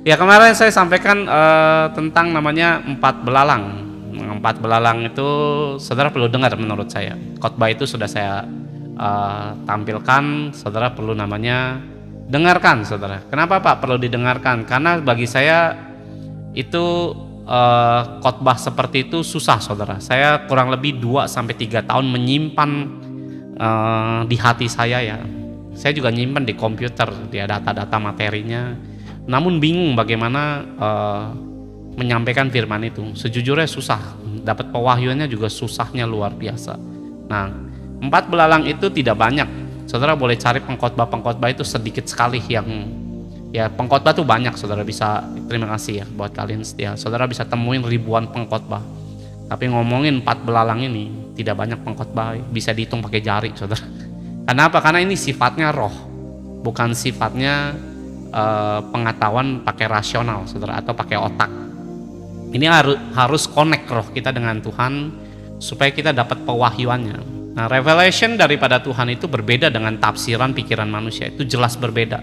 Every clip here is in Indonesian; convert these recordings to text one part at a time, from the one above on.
Ya kemarin saya sampaikan tentang namanya empat belalang. Empat belalang itu saudara perlu dengar menurut saya. Khotbah itu sudah saya tampilkan, saudara perlu namanya dengarkan saudara. Kenapa Pak perlu didengarkan? Karena bagi saya itu khotbah seperti itu susah saudara. Saya kurang lebih 2-3 tahun menyimpan di hati saya ya. Saya juga nyimpan di komputer dia data-data materinya. Namun bingung bagaimana menyampaikan firman itu. Sejujurnya susah, dapat pewahyuannya juga susahnya luar biasa. Nah, empat belalang itu tidak banyak. Saudara boleh cari pengkhotbah itu sedikit sekali yang ya pengkhotbah itu banyak. Saudara bisa, terima kasih ya buat kalian setia. Saudara bisa temuin ribuan pengkhotbah. Tapi ngomongin empat belalang ini tidak banyak pengkhotbah, bisa dihitung pakai jari, saudara. Kenapa? Karena ini sifatnya roh, bukan sifatnya pengetahuan pakai rasional saudara atau pakai otak. Ini harus connect roh kita dengan Tuhan supaya kita dapat pewahyuannya. Nah, revelation daripada Tuhan itu berbeda dengan tafsiran pikiran manusia, itu jelas berbeda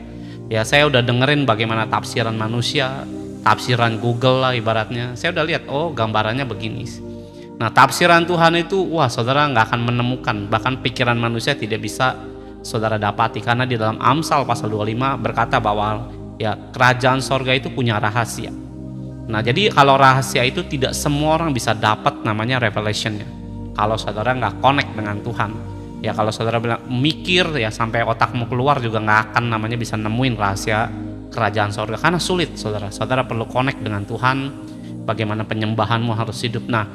ya. Saya udah dengerin bagaimana tafsiran manusia, tafsiran Google lah ibaratnya. Saya udah lihat, oh gambarannya begini. Nah, tafsiran Tuhan itu wah saudara nggak akan menemukan, bahkan pikiran manusia tidak bisa saudara dapati, karena di dalam Amsal pasal 25 berkata bahwa ya kerajaan sorga itu punya rahasia. Nah, jadi kalau rahasia itu tidak semua orang bisa dapat namanya revelationnya kalau saudara nggak connect dengan Tuhan ya. Kalau saudara bilang mikir ya sampai otakmu keluar juga nggak akan namanya bisa nemuin rahasia kerajaan sorga, karena sulit saudara. Saudara perlu connect dengan Tuhan, bagaimana penyembahanmu harus hidup. Nah,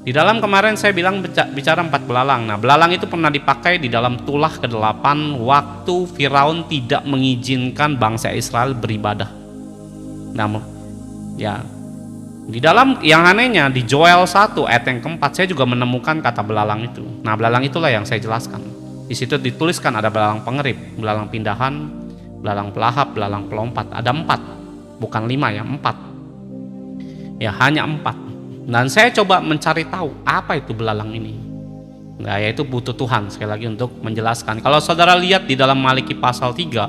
di dalam kemarin saya bilang bicara empat belalang. Nah, belalang itu pernah dipakai di dalam tulah ke-8 waktu Firaun tidak mengizinkan bangsa Israel beribadah. Namun, ya di dalam yang anehnya di Joel 1 ayat yang keempat saya juga menemukan kata belalang itu. Nah, belalang itulah yang saya jelaskan. Di situ dituliskan ada belalang pengerip, belalang pindahan, belalang pelahap, belalang pelompat. Ada 4, bukan 5 ya, 4. Ya hanya 4. Dan saya coba mencari tahu apa itu belalang ini. Nah, yaitu butuh Tuhan sekali lagi untuk menjelaskan. Kalau saudara lihat di dalam Maliki pasal 3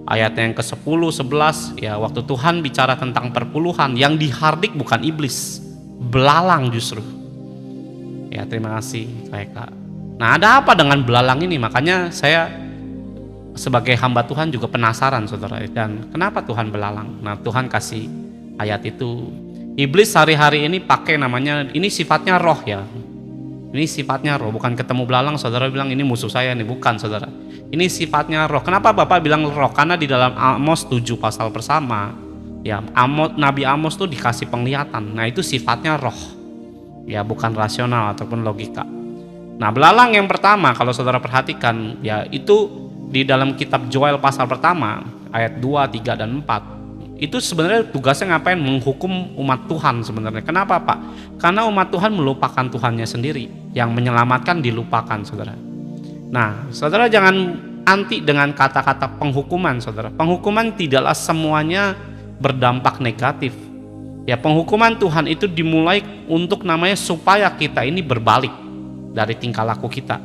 ayat yang ke-10, 11 ya, waktu Tuhan bicara tentang perpuluhan, yang dihardik bukan iblis, belalang justru. Ya, terima kasih baik Kak. Nah, ada apa dengan belalang ini? Makanya saya sebagai hamba Tuhan juga penasaran saudara, dan kenapa Tuhan belalang? Nah, Tuhan kasih ayat itu. Iblis hari-hari ini pakai namanya, ini sifatnya roh ya. Ini sifatnya roh, bukan ketemu belalang saudara bilang ini musuh saya nih, bukan saudara. Ini sifatnya roh. Kenapa Bapak bilang roh? Karena di dalam Amos 7 pasal bersama ya, Nabi Amos tuh dikasih penglihatan. Nah, itu sifatnya roh. Ya, bukan rasional ataupun logika. Nah, belalang yang pertama kalau saudara perhatikan ya, itu di dalam kitab Joel pasal pertama ayat 2, 3 dan 4. Itu sebenarnya tugasnya ngapain? Menghukum umat Tuhan sebenarnya. Kenapa Pak? Karena umat Tuhan melupakan Tuhannya sendiri. Yang menyelamatkan dilupakan saudara. Nah, saudara jangan anti dengan kata-kata penghukuman saudara. Penghukuman tidaklah semuanya berdampak negatif. Ya, penghukuman Tuhan itu dimulai untuk namanya supaya kita ini berbalik dari tingkah laku kita.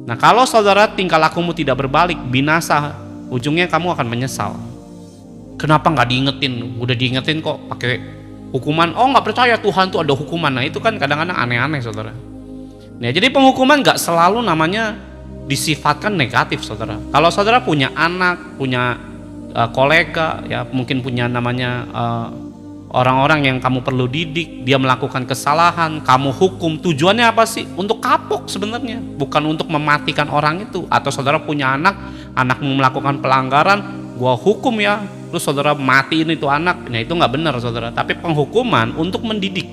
Nah, kalau saudara tingkah lakumu tidak berbalik, binasa, ujungnya kamu akan menyesal. Kenapa nggak diingetin? Udah diingetin kok pakai hukuman. Oh, nggak percaya Tuhan tuh ada hukuman. Nah, itu kan kadang-kadang aneh-aneh saudara. Nah, jadi penghukuman nggak selalu namanya disifatkan negatif saudara. Kalau saudara punya anak, punya kolega ya, mungkin punya namanya orang-orang yang kamu perlu didik, dia melakukan kesalahan, kamu hukum, tujuannya apa sih? Untuk kapok sebenarnya, bukan untuk mematikan orang itu. Atau saudara punya anak, anakmu melakukan pelanggaran, gua hukum ya, terus saudara matiin itu anak. Nah, itu nggak benar saudara. Tapi penghukuman untuk mendidik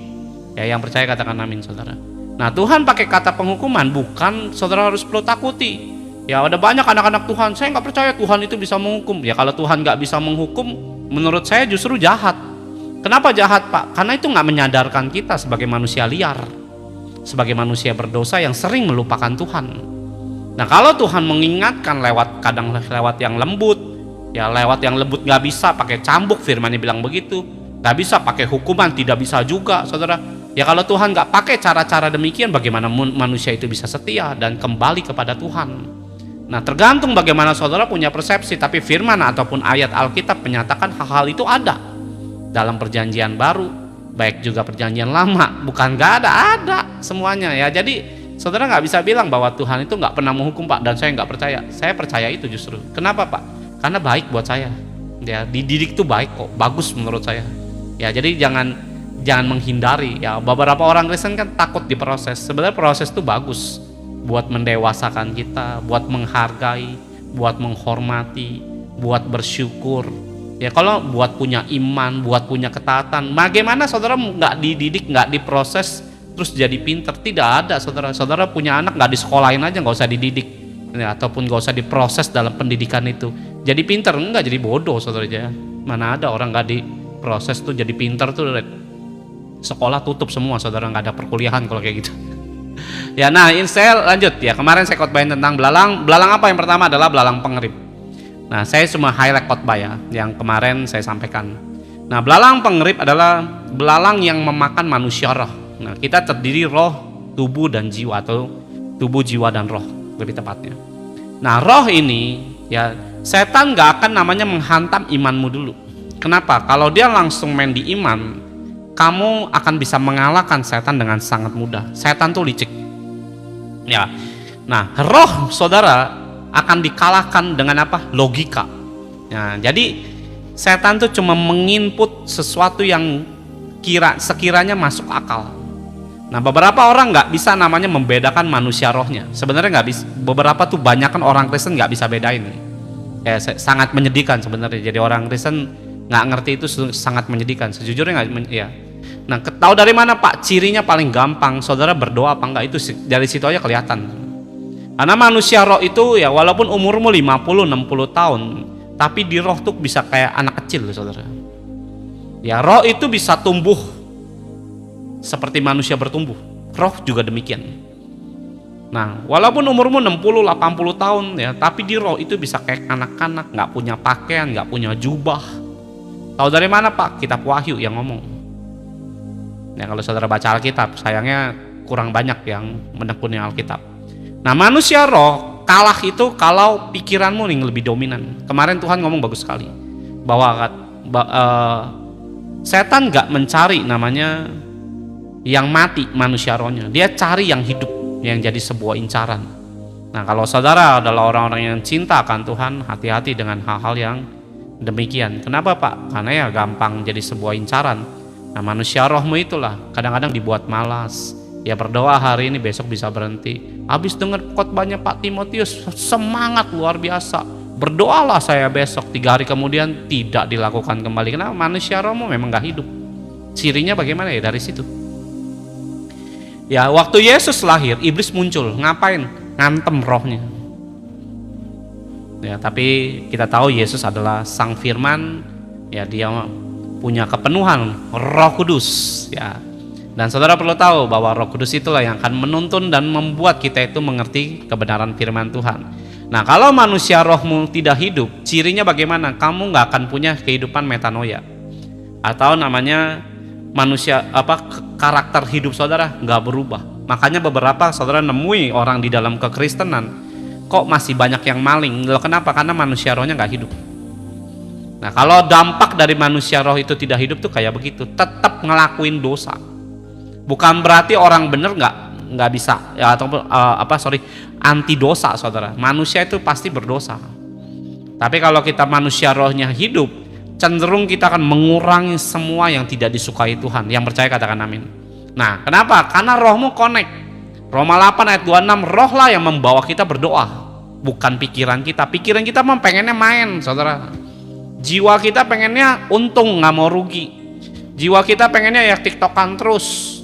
ya, yang percaya katakan amin saudara. Nah, Tuhan pakai kata penghukuman, bukan saudara harus perlu takuti ya. Ada banyak anak-anak Tuhan, saya nggak percaya Tuhan itu bisa menghukum ya. Kalau Tuhan nggak bisa menghukum, menurut saya justru jahat. Kenapa jahat Pak? Karena itu nggak menyadarkan kita sebagai manusia liar, sebagai manusia berdosa yang sering melupakan Tuhan. Nah, kalau Tuhan mengingatkan kadang lewat yang lembut ya, lewat yang lembut nggak bisa pakai cambuk, firman-Nya bilang begitu. Nggak bisa pakai hukuman, tidak bisa juga saudara. Ya, kalau Tuhan nggak pakai cara-cara demikian, bagaimana manusia itu bisa setia dan kembali kepada Tuhan? Nah, tergantung bagaimana saudara punya persepsi. Tapi firman ataupun ayat Alkitab menyatakan hal-hal itu ada. dalam perjanjian baru, baik juga perjanjian lama, bukan nggak ada semuanya ya. Jadi saudara nggak bisa bilang bahwa Tuhan itu nggak pernah menghukum Pak, dan saya nggak percaya. Saya percaya itu justru. Kenapa Pak? Karena baik buat saya. Ya, dididik itu baik kok, bagus menurut saya. Ya, jadi jangan menghindari. Ya, beberapa orang Kristen kan takut diproses. Sebenarnya proses itu bagus buat mendewasakan kita, buat menghargai, buat menghormati, buat bersyukur. Ya, kalau buat punya iman, buat punya ketaatan. Bagaimana saudara nggak dididik, nggak diproses, terus jadi pinter? Tidak ada saudara. Saudara punya anak nggak disekolahin aja, nggak usah dididik, ya, ataupun nggak usah diproses dalam pendidikan itu. Jadi pinter enggak, jadi bodoh saudara aja. Mana ada orang nggak diproses tuh jadi pinter tuh, sekolah tutup semua saudara, nggak ada perkuliahan kalau kayak gitu. Ya, nah ini saya lanjut ya. Kemarin saya khotbahin tentang belalang. Belalang apa? Yang pertama adalah belalang pengerip. Nah, saya cuma highlight khotbah ya yang kemarin saya sampaikan. Nah, belalang pengerip adalah belalang yang memakan manusia roh. Nah, kita terdiri roh, tubuh dan jiwa, atau tubuh, jiwa dan roh lebih tepatnya. Nah, roh ini ya, setan gak akan namanya menghantam imanmu dulu. Kenapa? Kalau dia langsung main di iman, kamu akan bisa mengalahkan setan dengan sangat mudah. Setan tuh licik. Ya. Nah, roh saudara akan dikalahkan dengan apa? Logika. Ya, jadi setan tuh cuma menginput sesuatu yang sekiranya masuk akal. Nah, beberapa orang nggak bisa namanya membedakan manusia rohnya. Sebenarnya nggak bisa. Beberapa tuh banyak kan orang Kristen nggak bisa bedain. Ya, sangat menyedihkan sebenarnya. Jadi orang Kristen nggak ngerti itu sangat menyedihkan. Sejujurnya nggak. Ya. Nah, tahu dari mana Pak? Cirinya paling gampang. Saudara berdoa apa enggak, itu dari situ aja kelihatan. Karena manusia roh itu ya, walaupun umurmu 50-60 tahun, tapi di roh tuh bisa kayak anak kecil saudara. Ya, roh itu bisa tumbuh seperti manusia bertumbuh. Roh juga demikian. Nah, walaupun umurmu 60-80 tahun ya, tapi di roh itu bisa kayak anak-anak, nggak punya pakaian, nggak punya jubah. Tahu dari mana Pak? Kitab Wahyu yang ngomong. Ya, kalau saudara baca Alkitab, sayangnya kurang banyak yang menekuni Alkitab. Nah, manusia roh kalah itu kalau pikiranmu yang lebih dominan. Kemarin Tuhan ngomong bagus sekali bahwa setan gak mencari namanya yang mati manusia rohnya, dia cari yang hidup, yang jadi sebuah incaran. Nah, kalau saudara adalah orang-orang yang cinta akan Tuhan, hati-hati dengan hal-hal yang demikian. Kenapa Pak? Karena ya gampang jadi sebuah incaran. Nah, manusia rohmu itulah kadang-kadang dibuat malas. Ya, berdoa hari ini, besok bisa berhenti. Habis dengar khotbahnya Pak Timotius, semangat luar biasa. Berdoalah saya besok, 3 hari kemudian tidak dilakukan kembali. Kenapa? Manusia rohmu memang gak hidup. Cirinya bagaimana ya? Dari situ. Ya, waktu Yesus lahir, iblis muncul. Ngapain? Ngantem rohnya. Ya, tapi kita tahu Yesus adalah Sang Firman. Ya, dia punya kepenuhan Roh Kudus ya. Dan saudara perlu tahu bahwa Roh Kudus itulah yang akan menuntun dan membuat kita itu mengerti kebenaran firman Tuhan. Nah, kalau manusia rohmu tidak hidup, cirinya bagaimana? Kamu nggak akan punya kehidupan metanoia, atau namanya manusia karakter hidup saudara nggak berubah. Makanya beberapa saudara nemui orang di dalam kekristenan kok masih banyak yang maling. Loh, kenapa? Karena manusia rohnya nggak hidup. Nah, kalau dampak dari manusia roh itu tidak hidup tuh kayak begitu, tetap ngelakuin dosa. Bukan berarti orang bener nggak bisa ya, atau anti dosa saudara. Manusia itu pasti berdosa. Tapi kalau kita manusia rohnya hidup, cenderung kita akan mengurangi semua yang tidak disukai Tuhan. Yang percaya katakan amin. Nah, kenapa? Karena rohmu connect. Roma 8 ayat 26, roh lah yang membawa kita berdoa, bukan pikiran kita. Pikiran kita mau pengennya main saudara. Jiwa kita pengennya untung, nggak mau rugi. Jiwa kita pengennya ya tiktokan terus,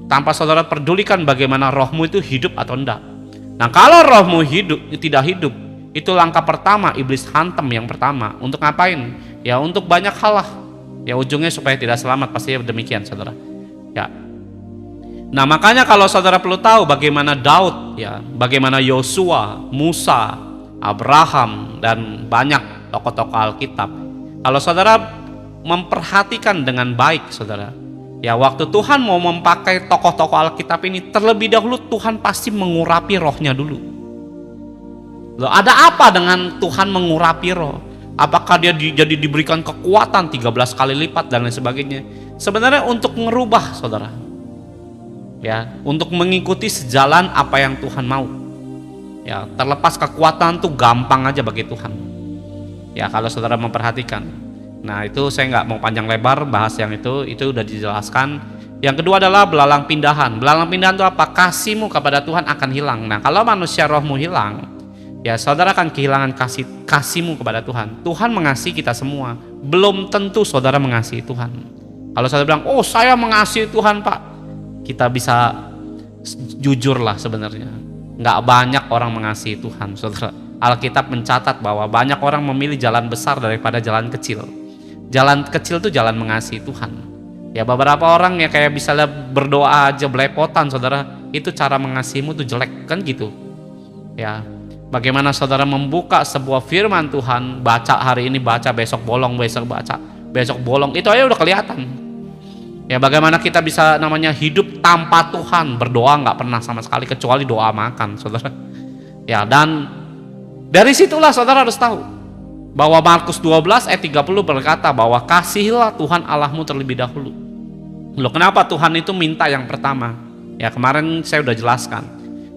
tanpa saudara pedulikan bagaimana rohmu itu hidup atau enggak. Nah, kalau rohmu tidak hidup, itu langkah pertama iblis hantam. Yang pertama, untuk ngapain? Ya, untuk banyak hal lah. Ya, ujungnya supaya tidak selamat, pasti demikian saudara. Ya. Nah, makanya kalau saudara perlu tahu bagaimana Daud, ya, bagaimana Yosua, Musa, Abraham, dan banyak tokoh-tokoh Alkitab. Kalau saudara memperhatikan dengan baik saudara, ya, waktu Tuhan mau memakai tokoh-tokoh Alkitab ini, terlebih dahulu Tuhan pasti mengurapi rohnya dulu. Loh, ada apa dengan Tuhan mengurapi roh? Apakah dia jadi diberikan kekuatan 13 kali lipat dan lain sebagainya? Sebenarnya untuk merubah, saudara. Ya, untuk mengikuti sejalan apa yang Tuhan mau. Ya, terlepas kekuatan tuh gampang aja bagi Tuhan. Ya, kalau saudara memperhatikan. Nah, itu saya nggak mau panjang lebar bahas yang itu udah dijelaskan. Yang kedua adalah belalang pindahan. Belalang pindahan itu apa? Kasihmu kepada Tuhan akan hilang. Nah, kalau manusia rohmu hilang, ya saudara akan kehilangan kasihmu kepada Tuhan. Tuhan mengasihi kita semua. Belum tentu saudara mengasihi Tuhan. Kalau saudara bilang, oh saya mengasihi Tuhan Pak, kita bisa jujur lah sebenarnya. Nggak banyak orang mengasihi Tuhan, saudara. Alkitab mencatat bahwa banyak orang memilih jalan besar daripada jalan kecil. Jalan kecil itu jalan mengasihi Tuhan. Ya beberapa orang ya kayak misalnya berdoa aja belepotan, saudara. Itu cara mengasihimu tuh jelek, kan gitu. Ya, bagaimana saudara membuka sebuah firman Tuhan, baca hari ini baca, besok bolong, besok baca, besok bolong, itu aja udah kelihatan. Ya bagaimana kita bisa namanya hidup tanpa Tuhan, berdoa nggak pernah sama sekali kecuali doa makan, saudara. Ya, dan dari situlah saudara harus tahu bahwa Markus 12 ayat 30 berkata bahwa kasihilah Tuhan Allahmu terlebih dahulu. Loh, kenapa Tuhan itu minta yang pertama? Ya kemarin saya udah jelaskan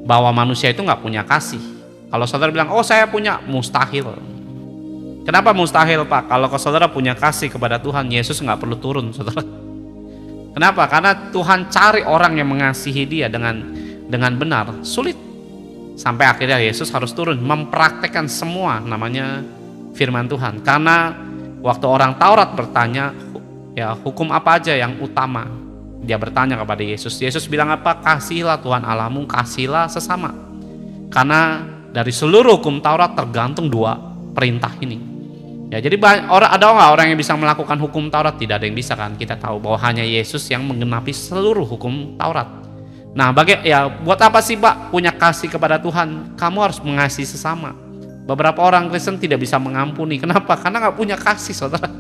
bahwa manusia itu nggak punya kasih. Kalau saudara bilang, oh saya punya, mustahil. Kenapa mustahil Pak? Kalau saudara punya kasih kepada Tuhan, Yesus nggak perlu turun, saudara. Kenapa? Karena Tuhan cari orang yang mengasihi dia dengan benar. Sulit. Sampai akhirnya Yesus harus turun mempraktekkan semua namanya firman Tuhan. Karena waktu orang Taurat bertanya, ya hukum apa aja yang utama? Dia bertanya kepada Yesus. Yesus bilang apa? Kasihilah Tuhan Allahmu, kasihilah sesama. Karena dari seluruh hukum Taurat tergantung dua perintah ini. Ya, jadi ada nggak orang yang bisa melakukan hukum Taurat? Tidak ada yang bisa, kan? Kita tahu bahwa hanya Yesus yang menggenapi seluruh hukum Taurat. Nah, buat apa sih Pak punya kasih kepada Tuhan? Kamu harus mengasihi sesama. Beberapa orang Kristen tidak bisa mengampuni. Kenapa? Karena nggak punya kasih, saudara.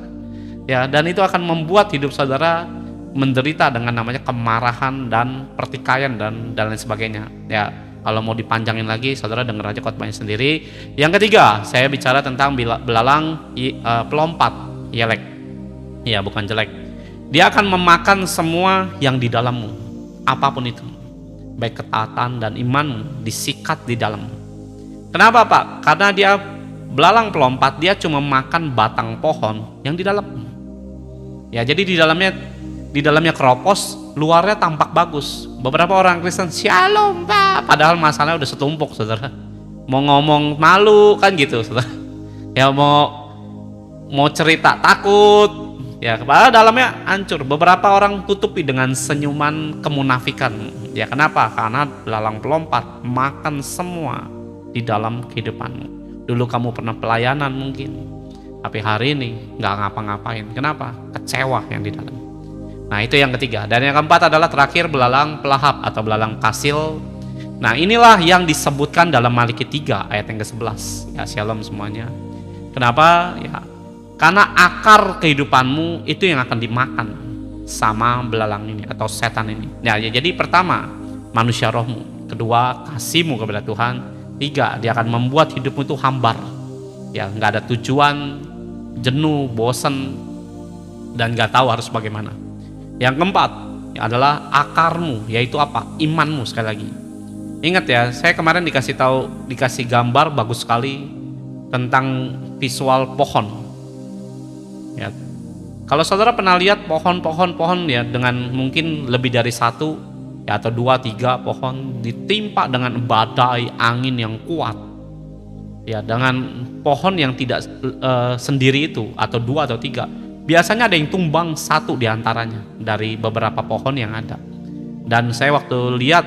Ya, dan itu akan membuat hidup saudara menderita dengan namanya kemarahan dan pertikaian dan lain sebagainya. Ya, kalau mau dipanjangin lagi, saudara dengar aja khotbahnya sendiri. Yang ketiga, saya bicara tentang belalang pelompat, yelek. Ya, bukan jelek. Dia akan memakan semua yang di dalammu, apapun itu. Baik ketaatan dan imanmu disikat di dalammu. Kenapa Pak? Karena dia belalang pelompat, dia cuma makan batang pohon yang di dalammu. Ya, jadi di dalamnya keropos, luarnya tampak bagus. Beberapa orang Kristen, shalom Pak, padahal masalahnya udah setumpuk, saudara. Mau ngomong malu kan gitu, saudara. Ya mau cerita takut. Ya, padahal dalamnya hancur. Beberapa orang tutupi dengan senyuman kemunafikan. Ya, kenapa? Karena belalang pelompat makan semua di dalam kehidupanmu. Dulu kamu pernah pelayanan mungkin, tapi hari ini nggak ngapa-ngapain. Kenapa? Kecewa yang di dalam. Nah, itu yang ketiga. Dan yang keempat adalah terakhir belalang pelahap atau belalang kasil. Nah, inilah yang disebutkan dalam Maliki 3 ayat yang ke-11. Ya, shalom semuanya. Kenapa? Ya, karena akar kehidupanmu itu yang akan dimakan sama belalang ini atau setan ini. Ya, jadi pertama, manusia rohmu. Kedua, kasihmu kepada Tuhan. Tiga, dia akan membuat hidupmu itu hambar. Ya, nggak ada tujuan, jenuh, bosan, dan nggak tahu harus bagaimana. Yang keempat adalah akarmu, yaitu apa? Imanmu. Sekali lagi, ingat ya, saya kemarin dikasih gambar bagus sekali tentang visual pohon. Ya, kalau saudara pernah lihat pohon ya dengan mungkin lebih dari satu ya, atau 2, 3 pohon ditimpa dengan badai angin yang kuat. Ya, dengan pohon yang tidak sendiri itu atau 2 atau 3. Biasanya ada yang tumbang satu diantaranya dari beberapa pohon yang ada. Dan saya waktu lihat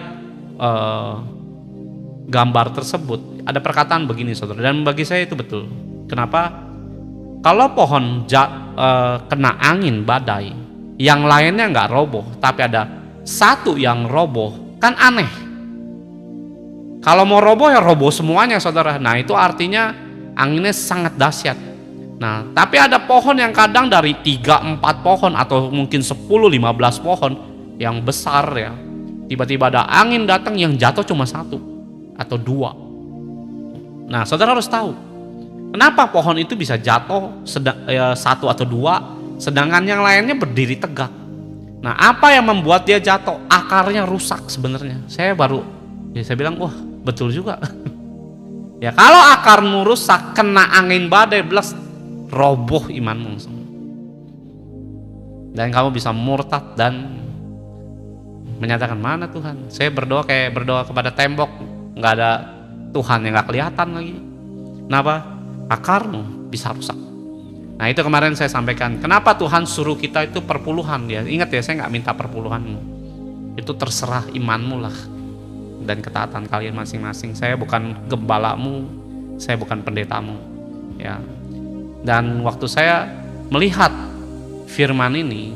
gambar tersebut, ada perkataan begini, saudara, dan bagi saya itu betul. Kenapa? Kalau pohon kena angin badai, yang lainnya nggak roboh, tapi ada satu yang roboh, kan aneh. Kalau mau roboh ya roboh semuanya, saudara. Nah, itu artinya anginnya sangat dahsyat. Nah, tapi ada pohon yang kadang dari 3-4 pohon atau mungkin 10-15 pohon yang besar ya. Tiba-tiba ada angin datang yang jatuh cuma 1 atau 2. Nah, saudara harus tahu Kenapa pohon itu bisa jatuh satu atau dua, sedangkan yang lainnya berdiri tegak? Nah, apa yang membuat dia jatuh? Akarnya rusak sebenarnya. Saya bilang, wah betul juga. Ya kalau akarmu rusak, kena angin badai belas, roboh imanmu langsung. Dan kamu bisa murtad dan menyatakan, mana Tuhan? Saya berdoa kayak berdoa kepada tembok, nggak ada Tuhan yang nggak kelihatan lagi. Kenapa? Akarmu bisa rusak. Nah itu kemarin saya sampaikan, kenapa Tuhan suruh kita itu perpuluhan ya. Ingat ya, saya nggak minta perpuluhanmu, itu terserah imanmu lah dan ketaatan kalian masing-masing. Saya bukan gembalamu, saya bukan pendetamu ya. Dan waktu saya melihat firman ini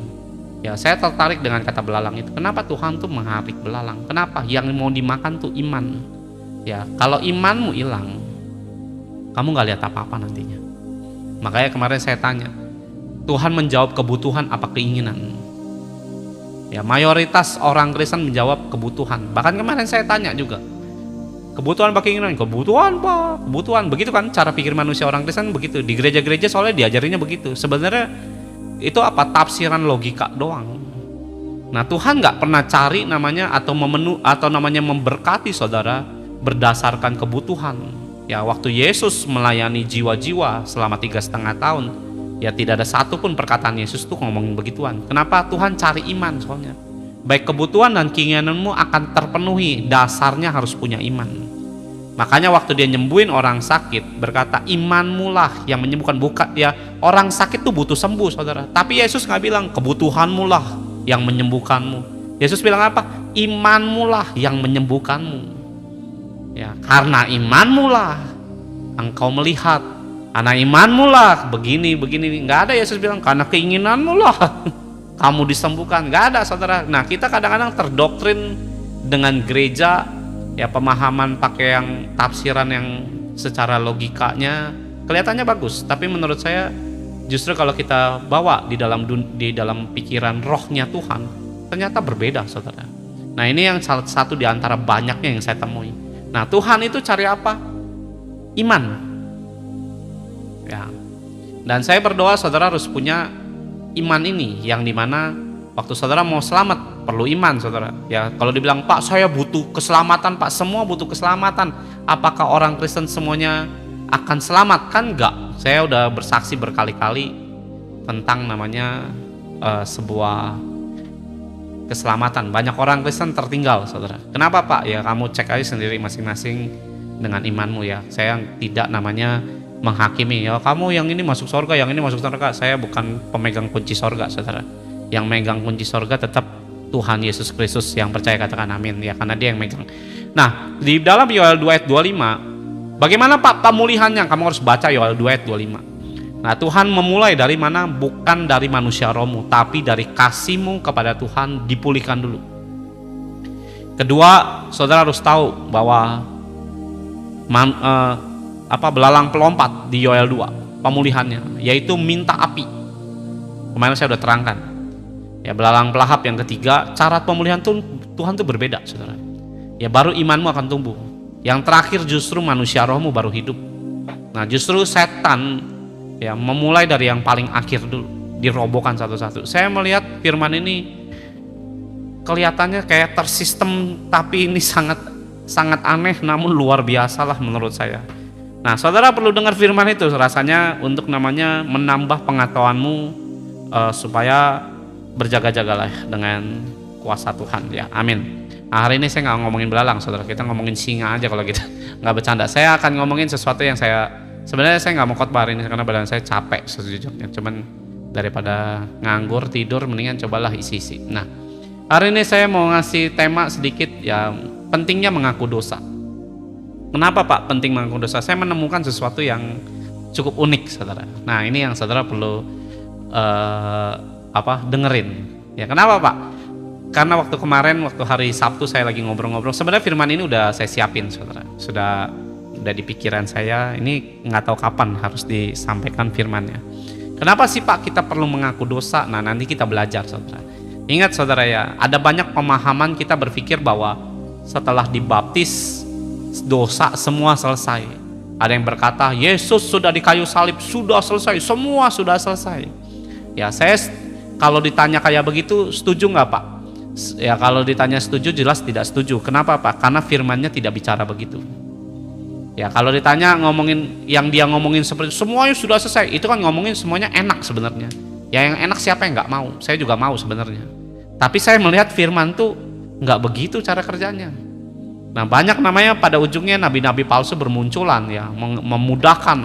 ya, saya tertarik dengan kata belalang itu. Kenapa Tuhan tuh mengharik belalang? Kenapa? Yang mau dimakan tuh iman ya. Kalau imanmu hilang, kamu gak lihat apa-apa nantinya. Makanya kemarin saya tanya, Tuhan menjawab kebutuhan apa keinginan? Ya, mayoritas orang Kristen menjawab kebutuhan. Bahkan kemarin saya tanya juga, kebutuhan apa keinginan? Kebutuhan Pak, kebutuhan. Begitu kan cara pikir manusia orang Kristen begitu. Di gereja-gereja soalnya diajarinnya begitu. Sebenarnya itu apa? Tafsiran logika doang. Nah Tuhan gak pernah cari namanya atau namanya memberkati saudara berdasarkan kebutuhan. Ya waktu Yesus melayani jiwa-jiwa selama 3,5 tahun, ya tidak ada satupun perkataan Yesus tuh ngomongin begituan. Kenapa? Tuhan cari iman soalnya. Baik kebutuhan dan keinginanmu akan terpenuhi, dasarnya harus punya iman. Makanya waktu dia nyembuhin orang sakit, berkata imanmu lah yang menyembuhkan. Bukan ya, orang sakit tuh butuh sembuh saudara. Tapi Yesus gak bilang kebutuhanmu lah yang menyembuhkanmu. Yesus bilang apa? Imanmu lah yang menyembuhkanmu. Ya, karena imanmu lah engkau melihat, karena imanmu lah begini. Nggak ada Yesus bilang karena keinginanmu lah kamu disembuhkan. Nggak ada saudara. Nah kita kadang-kadang terdoktrin dengan gereja ya, pemahaman pakai yang tafsiran yang secara logikanya kelihatannya bagus, tapi menurut saya justru kalau kita bawa di dalam pikiran rohnya Tuhan ternyata berbeda saudara. Nah ini yang salah satu di antara banyaknya yang saya temui. Nah Tuhan itu cari apa? Iman ya. Dan saya berdoa saudara harus punya iman ini, yang dimana waktu saudara mau selamat perlu iman saudara ya. Kalau dibilang Pak saya butuh keselamatan Pak, semua butuh keselamatan, apakah orang Kristen semuanya akan selamat? Kan enggak. Saya udah bersaksi berkali-kali tentang namanya sebuah keselamatan. Banyak orang Kristen tertinggal saudara. Kenapa Pak? Ya kamu cek aja sendiri masing-masing dengan imanmu ya. Saya tidak namanya menghakimi ya, kamu yang ini masuk surga, yang ini masuk surga. Saya bukan pemegang kunci surga saudara. Yang megang kunci surga tetap Tuhan Yesus Kristus. Yang percaya katakan amin ya, karena dia yang megang. Nah di dalam Yoel 2 ayat 25, bagaimana Pak pemulihannya? Kamu harus baca Yoel 2 ayat 25. Nah Tuhan memulai dari mana? Bukan dari manusia rohmu, tapi dari kasihmu kepada Tuhan dipulihkan dulu. Kedua, saudara harus tahu bahwa belalang pelompat di Yoel 2 pemulihannya, yaitu minta api. Kemarin saya udah terangkan. Ya belalang pelahap yang ketiga, cara pemulihan Tuhan tuh berbeda saudara. Ya baru imanmu akan tumbuh. Yang terakhir justru manusia rohmu baru hidup. Nah justru setan ya memulai dari yang paling akhir dulu, dirobohkan satu-satu. Saya melihat firman ini kelihatannya kayak tersistem, tapi ini sangat aneh namun luar biasa lah menurut saya. Nah saudara perlu dengar firman itu rasanya untuk namanya menambah pengetahuanmu supaya berjaga-jagalah dengan kuasa Tuhan ya, amin. Nah, hari ini saya nggak ngomongin belalang saudara, kita ngomongin singa aja kalau kita nggak bercanda. Saya akan ngomongin sesuatu yang sebenarnya saya nggak mau khotbah hari ini karena badan saya capek sejujurnya. Cuman daripada nganggur tidur, mendingan cobalah isi-isi. Nah, hari ini saya mau ngasih tema sedikit ya, pentingnya mengaku dosa. Kenapa Pak penting mengaku dosa? Saya menemukan sesuatu yang cukup unik saudara. Nah ini yang saudara perlu dengerin. Ya kenapa Pak? Karena waktu hari Sabtu saya lagi ngobrol-ngobrol. Sebenarnya firman ini udah saya siapin saudara. Sudah di pikiran saya, ini nggak tahu kapan harus disampaikan firmannya. Kenapa sih Pak kita perlu mengaku dosa? Nah nanti kita belajar saudara. Ingat saudara ya, ada banyak pemahaman kita berpikir bahwa setelah dibaptis dosa semua selesai. Ada yang berkata, Yesus sudah di kayu salib, sudah selesai, semua sudah selesai. Ya, saya kalau ditanya kayak begitu, setuju nggak Pak? Ya kalau ditanya setuju, jelas tidak setuju. Kenapa Pak? Karena firman-Nya tidak bicara begitu. Ya kalau ditanya ngomongin yang dia ngomongin seperti semuanya sudah selesai, itu kan ngomongin semuanya enak sebenarnya. Ya yang enak siapa yang nggak mau? Saya juga mau sebenarnya. Tapi saya melihat firman tuh nggak begitu cara kerjanya. Nah banyak namanya pada ujungnya nabi-nabi palsu bermunculan ya, memudahkan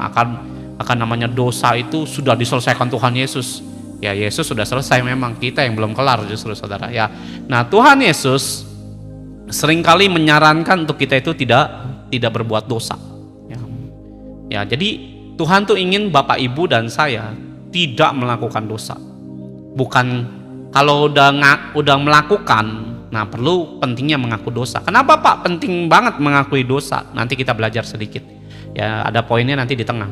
akan namanya dosa itu sudah diselesaikan Tuhan Yesus. Ya Yesus sudah selesai, memang kita yang belum kelar justru saudara ya. Nah Tuhan Yesus seringkali menyarankan untuk kita itu tidak berbuat dosa. Ya jadi Tuhan tuh ingin Bapak Ibu dan saya tidak melakukan dosa. Bukan kalau udah melakukan, nah perlu pentingnya mengaku dosa. Kenapa Pak penting banget mengakui dosa? Nanti kita belajar sedikit. Ya ada poinnya nanti di tengah.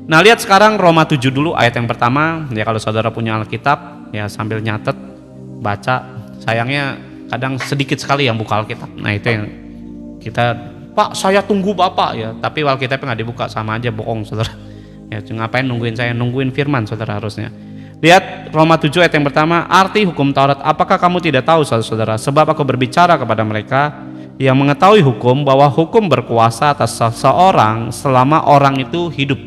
Nah lihat sekarang Roma 7 dulu ayat yang pertama. Ya kalau saudara punya Alkitab ya sambil nyatet, baca. Sayangnya kadang sedikit sekali yang buka Alkitab. Nah itu yang kita, Pak saya tunggu Bapak ya, tapi Alkitabnya nggak dibuka, sama aja bohong saudara. Ya ngapain nungguin saya, nungguin firman saudara harusnya. Lihat Roma 7 ayat yang pertama, arti hukum Taurat, apakah kamu tidak tahu saudara, sebab aku berbicara kepada mereka yang mengetahui hukum, bahwa hukum berkuasa atas seseorang selama orang itu hidup.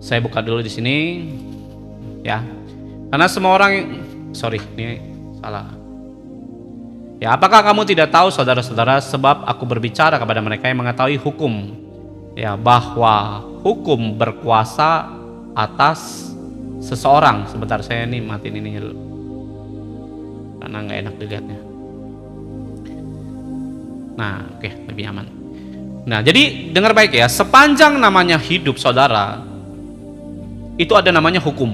Saya buka dulu di sini ya, karena semua orang, ini salah. Ya, apakah kamu tidak tahu saudara-saudara, sebab aku berbicara kepada mereka yang mengetahui hukum, ya, bahwa hukum berkuasa atas seseorang. Sebentar saya ini matiin ini dulu, karena nggak enak dilihatnya. Nah, oke, lebih aman. Nah, jadi dengar baik ya, sepanjang namanya hidup saudara, itu ada namanya hukum.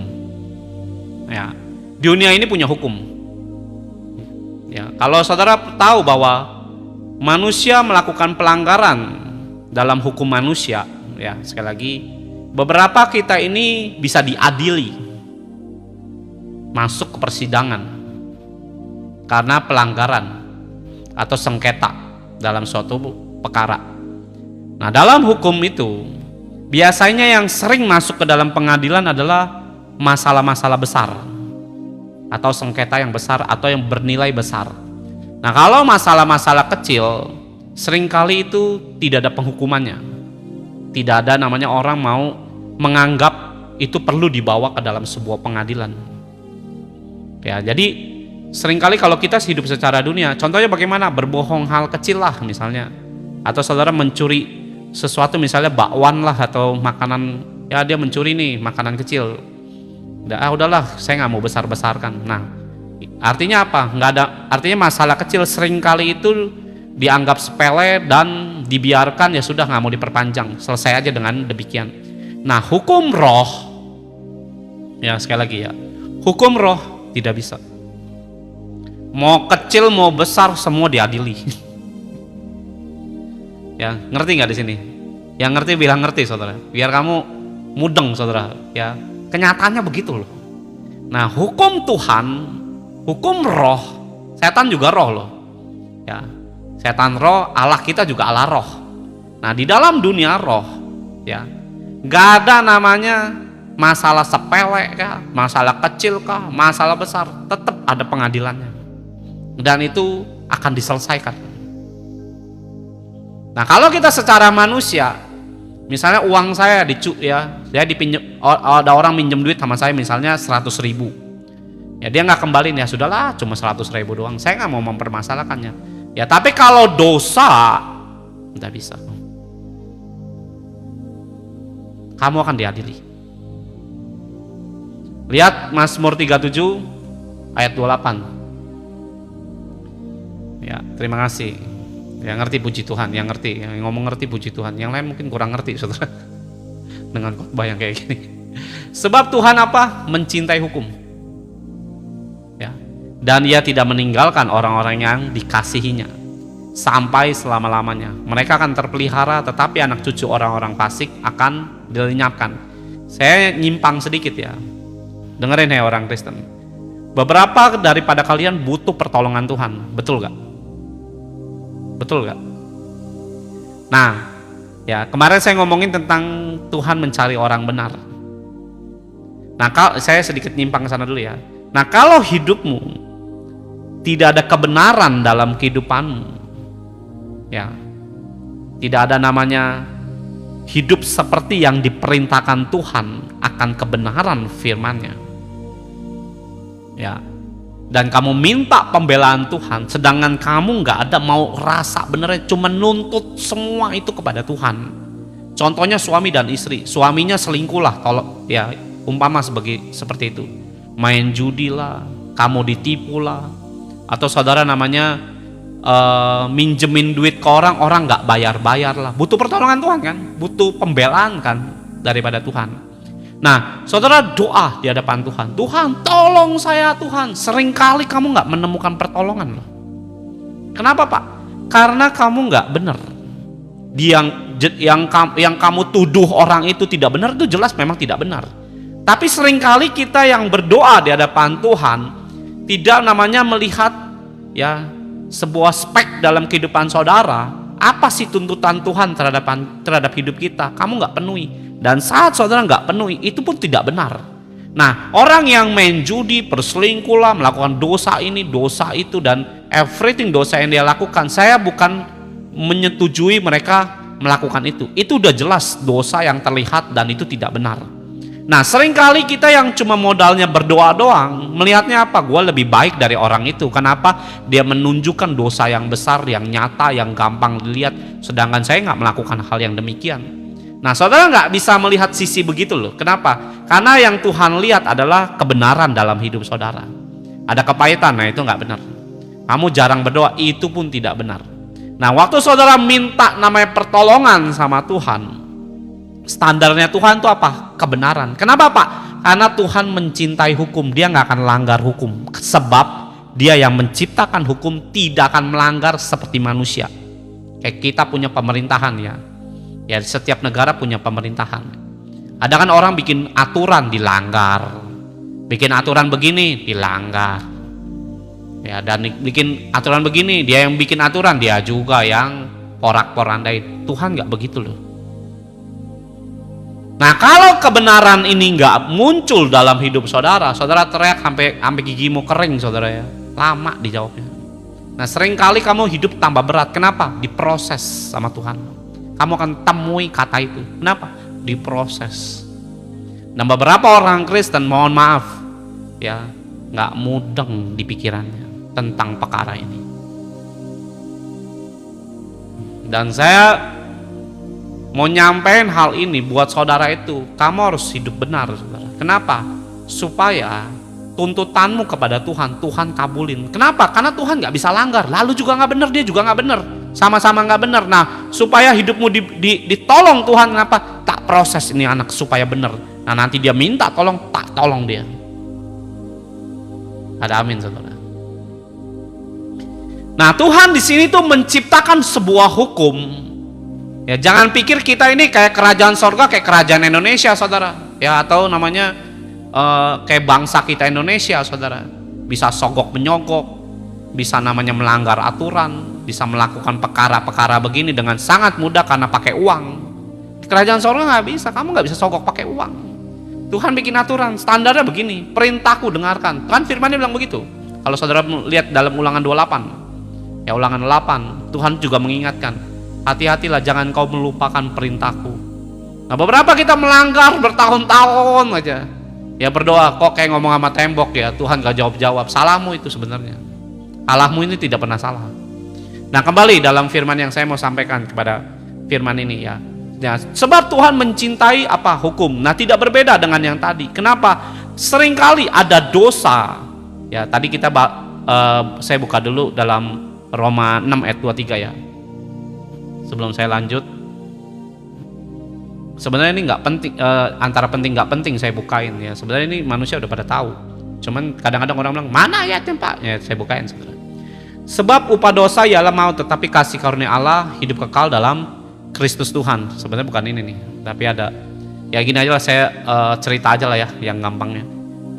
Ya, dunia ini punya hukum. Ya, kalau saudara tahu bahwa manusia melakukan pelanggaran dalam hukum manusia, ya sekali lagi, beberapa kita ini bisa diadili, masuk ke persidangan karena pelanggaran atau sengketa dalam suatu perkara. Nah, dalam hukum itu biasanya yang sering masuk ke dalam pengadilan adalah masalah-masalah besar atau sengketa yang besar atau yang bernilai besar. Nah, kalau masalah-masalah kecil seringkali itu tidak ada penghukumannya. Tidak ada namanya orang mau menganggap itu perlu dibawa ke dalam sebuah pengadilan. Ya, jadi seringkali kalau kita hidup secara dunia, contohnya bagaimana? Berbohong hal kecil lah misalnya, atau saudara mencuri sesuatu misalnya bakwan lah atau makanan, ya dia mencuri nih makanan kecil. Udahlah saya nggak mau besar-besarkan. Nah artinya apa? Nggak ada, artinya masalah kecil seringkali itu dianggap sepele dan dibiarkan, ya sudah nggak mau diperpanjang, selesai aja dengan demikian. Nah hukum roh, ya sekali lagi ya, hukum roh tidak bisa. Mau kecil mau besar semua diadili. Ya ngerti nggak di sini? Yang ngerti bilang ngerti saudara, biar kamu mudeng saudara ya. Kenyataannya begitu loh. Nah hukum Tuhan, hukum roh, setan juga roh loh ya, setan roh, Allah kita juga Allah roh. Nah di dalam dunia roh ya, gak ada namanya masalah sepele kah, masalah kecil kah, masalah besar, tetap ada pengadilannya dan itu akan diselesaikan. Nah kalau kita secara manusia, misalnya uang saya saya dipinjam, ada orang minjem duit sama saya misalnya 100.000, ya dia nggak kembaliin, ya sudahlah cuma 100.000 doang, saya nggak mau mempermasalahkannya. Ya tapi kalau dosa nggak bisa, kamu akan diadili. Lihat Mazmur 37 ayat 28. Ya terima kasih. Yang ngerti puji Tuhan, yang ngerti, yang ngomong ngerti puji Tuhan, yang lain mungkin kurang ngerti saudara dengan khotbah yang kayak gini. Sebab Tuhan apa? Mencintai hukum ya, dan Ia tidak meninggalkan orang-orang yang dikasihinya sampai selama-lamanya. Mereka akan terpelihara, tetapi anak cucu orang-orang fasik akan dilenyapkan. Saya nyimpang sedikit ya, dengerin ya orang Kristen, beberapa daripada kalian butuh pertolongan Tuhan, betul gak? Betul gak? Nah Ya, kemarin saya ngomongin tentang Tuhan mencari orang benar. Nah, saya sedikit nyimpang ke sana dulu ya. Nah, kalau hidupmu tidak ada kebenaran dalam kehidupanmu, ya, tidak ada namanya hidup seperti yang diperintahkan Tuhan akan kebenaran firman-Nya. Ya. Dan kamu minta pembelaan Tuhan, sedangkan kamu nggak ada mau rasa benernya, cuma nuntut semua itu kepada Tuhan. Contohnya suami dan istri, suaminya selingkuh lah, kalau ya umpama seperti itu, main judi lah, kamu ditipu lah, atau saudara namanya minjemin duit ke orang nggak bayar lah, butuh pertolongan Tuhan kan, butuh pembelaan kan daripada Tuhan. Nah, saudara doa di hadapan Tuhan, Tuhan tolong saya Tuhan. Seringkali kamu nggak menemukan pertolongan loh. Kenapa Pak? Karena kamu nggak benar. Yang kamu tuduh orang itu tidak benar, itu jelas memang tidak benar. Tapi seringkali kita yang berdoa di hadapan Tuhan tidak namanya melihat ya sebuah spek dalam kehidupan saudara. Apa sih tuntutan Tuhan terhadap hidup kita? Kamu nggak penuhi. Dan saat saudara nggak penuhi, itu pun tidak benar. Nah, orang yang main judi, berselingkuh lah, melakukan dosa ini, dosa itu, dan everything dosa yang dia lakukan, saya bukan menyetujui mereka melakukan itu. Itu udah jelas dosa yang terlihat dan itu tidak benar. Nah, seringkali kita yang cuma modalnya berdoa doang, melihatnya apa? Gue lebih baik dari orang itu. Kenapa? Dia menunjukkan dosa yang besar, yang nyata, yang gampang dilihat. Sedangkan saya nggak melakukan hal yang demikian. Nah, saudara nggak bisa melihat sisi begitu loh. Kenapa? Karena yang Tuhan lihat adalah kebenaran dalam hidup saudara. Ada kepahitan, nah itu nggak benar. Kamu jarang berdoa, itu pun tidak benar. Nah, waktu saudara minta namanya pertolongan sama Tuhan, standarnya Tuhan itu apa? Kebenaran. Kenapa Pak? Karena Tuhan mencintai hukum, dia nggak akan langgar hukum. Sebab dia yang menciptakan hukum tidak akan melanggar seperti manusia. Kayak kita punya pemerintahan ya. Ya, setiap negara punya pemerintahan. Ada kan orang bikin aturan dilanggar, bikin aturan begini dilanggar, ya, dan bikin aturan begini, dia yang bikin aturan, dia juga yang porak-porandai. Tuhan nggak begitu loh. Nah, kalau kebenaran ini nggak muncul dalam hidup saudara, saudara teriak sampai gigimu kering, saudara ya, lama dijawabnya. Nah, seringkali kamu hidup tambah berat. Kenapa? Diproses sama Tuhan. Kamu akan temui kata itu. Kenapa? Diproses. Dan beberapa orang Kristen, mohon maaf ya, nggak mudeng di pikirannya tentang perkara ini. Dan saya mau nyampein hal ini buat saudara itu, kamu harus hidup benar, saudara. Kenapa? Supaya tuntutanmu kepada Tuhan, Tuhan kabulin. Kenapa? Karena Tuhan nggak bisa langgar. Lalu juga nggak benar, dia juga nggak benar. Sama-sama nggak benar. Nah, supaya hidupmu ditolong Tuhan, kenapa? Tak proses ini anak supaya benar. Nah, nanti dia minta tolong, tak tolong dia. Ada amin, saudara. Nah, Tuhan di sini tuh menciptakan sebuah hukum. Ya, jangan pikir kita ini kayak kerajaan sorga, kayak kerajaan Indonesia, saudara. Ya, atau namanya kayak bangsa kita Indonesia, saudara. Bisa sogok menyogok, bisa namanya melanggar aturan, bisa melakukan perkara-perkara begini dengan sangat mudah karena pakai uang. Di kerajaan sorga nggak bisa, kamu nggak bisa sogok pakai uang. Tuhan bikin aturan, standarnya begini, perintahku dengarkan. Kan firman-Nya bilang begitu. Kalau saudara lihat dalam Ulangan 28, ya Ulangan 8, Tuhan juga mengingatkan, hati-hatilah jangan kau melupakan perintahku. Nah, beberapa kita melanggar bertahun-tahun aja. Ya berdoa, kok kayak ngomong sama tembok ya, Tuhan gak jawab-jawab. Salahmu itu sebenarnya. Allahmu ini tidak pernah salah. Nah, kembali dalam firman yang saya mau sampaikan kepada firman ini ya. Ya, sebab Tuhan mencintai apa? Hukum. Nah, tidak berbeda dengan yang tadi. Kenapa? Seringkali ada dosa. Ya, tadi kita saya buka dulu dalam Roma 6 ayat 23 ya. Sebelum saya lanjut. Sebenarnya ini nggak penting, antara penting nggak penting saya bukain ya. Sebenarnya ini manusia udah pada tahu. Cuman kadang-kadang orang bilang, mana ayatnya Pak? Ya, saya bukain sebenarnya. Sebab upah dosa ialah maut, tetapi kasih karunia Allah hidup kekal dalam Kristus Tuhan. Sebenarnya bukan ini nih, tapi ada. Ya gini aja lah, saya cerita aja lah ya, yang gampangnya.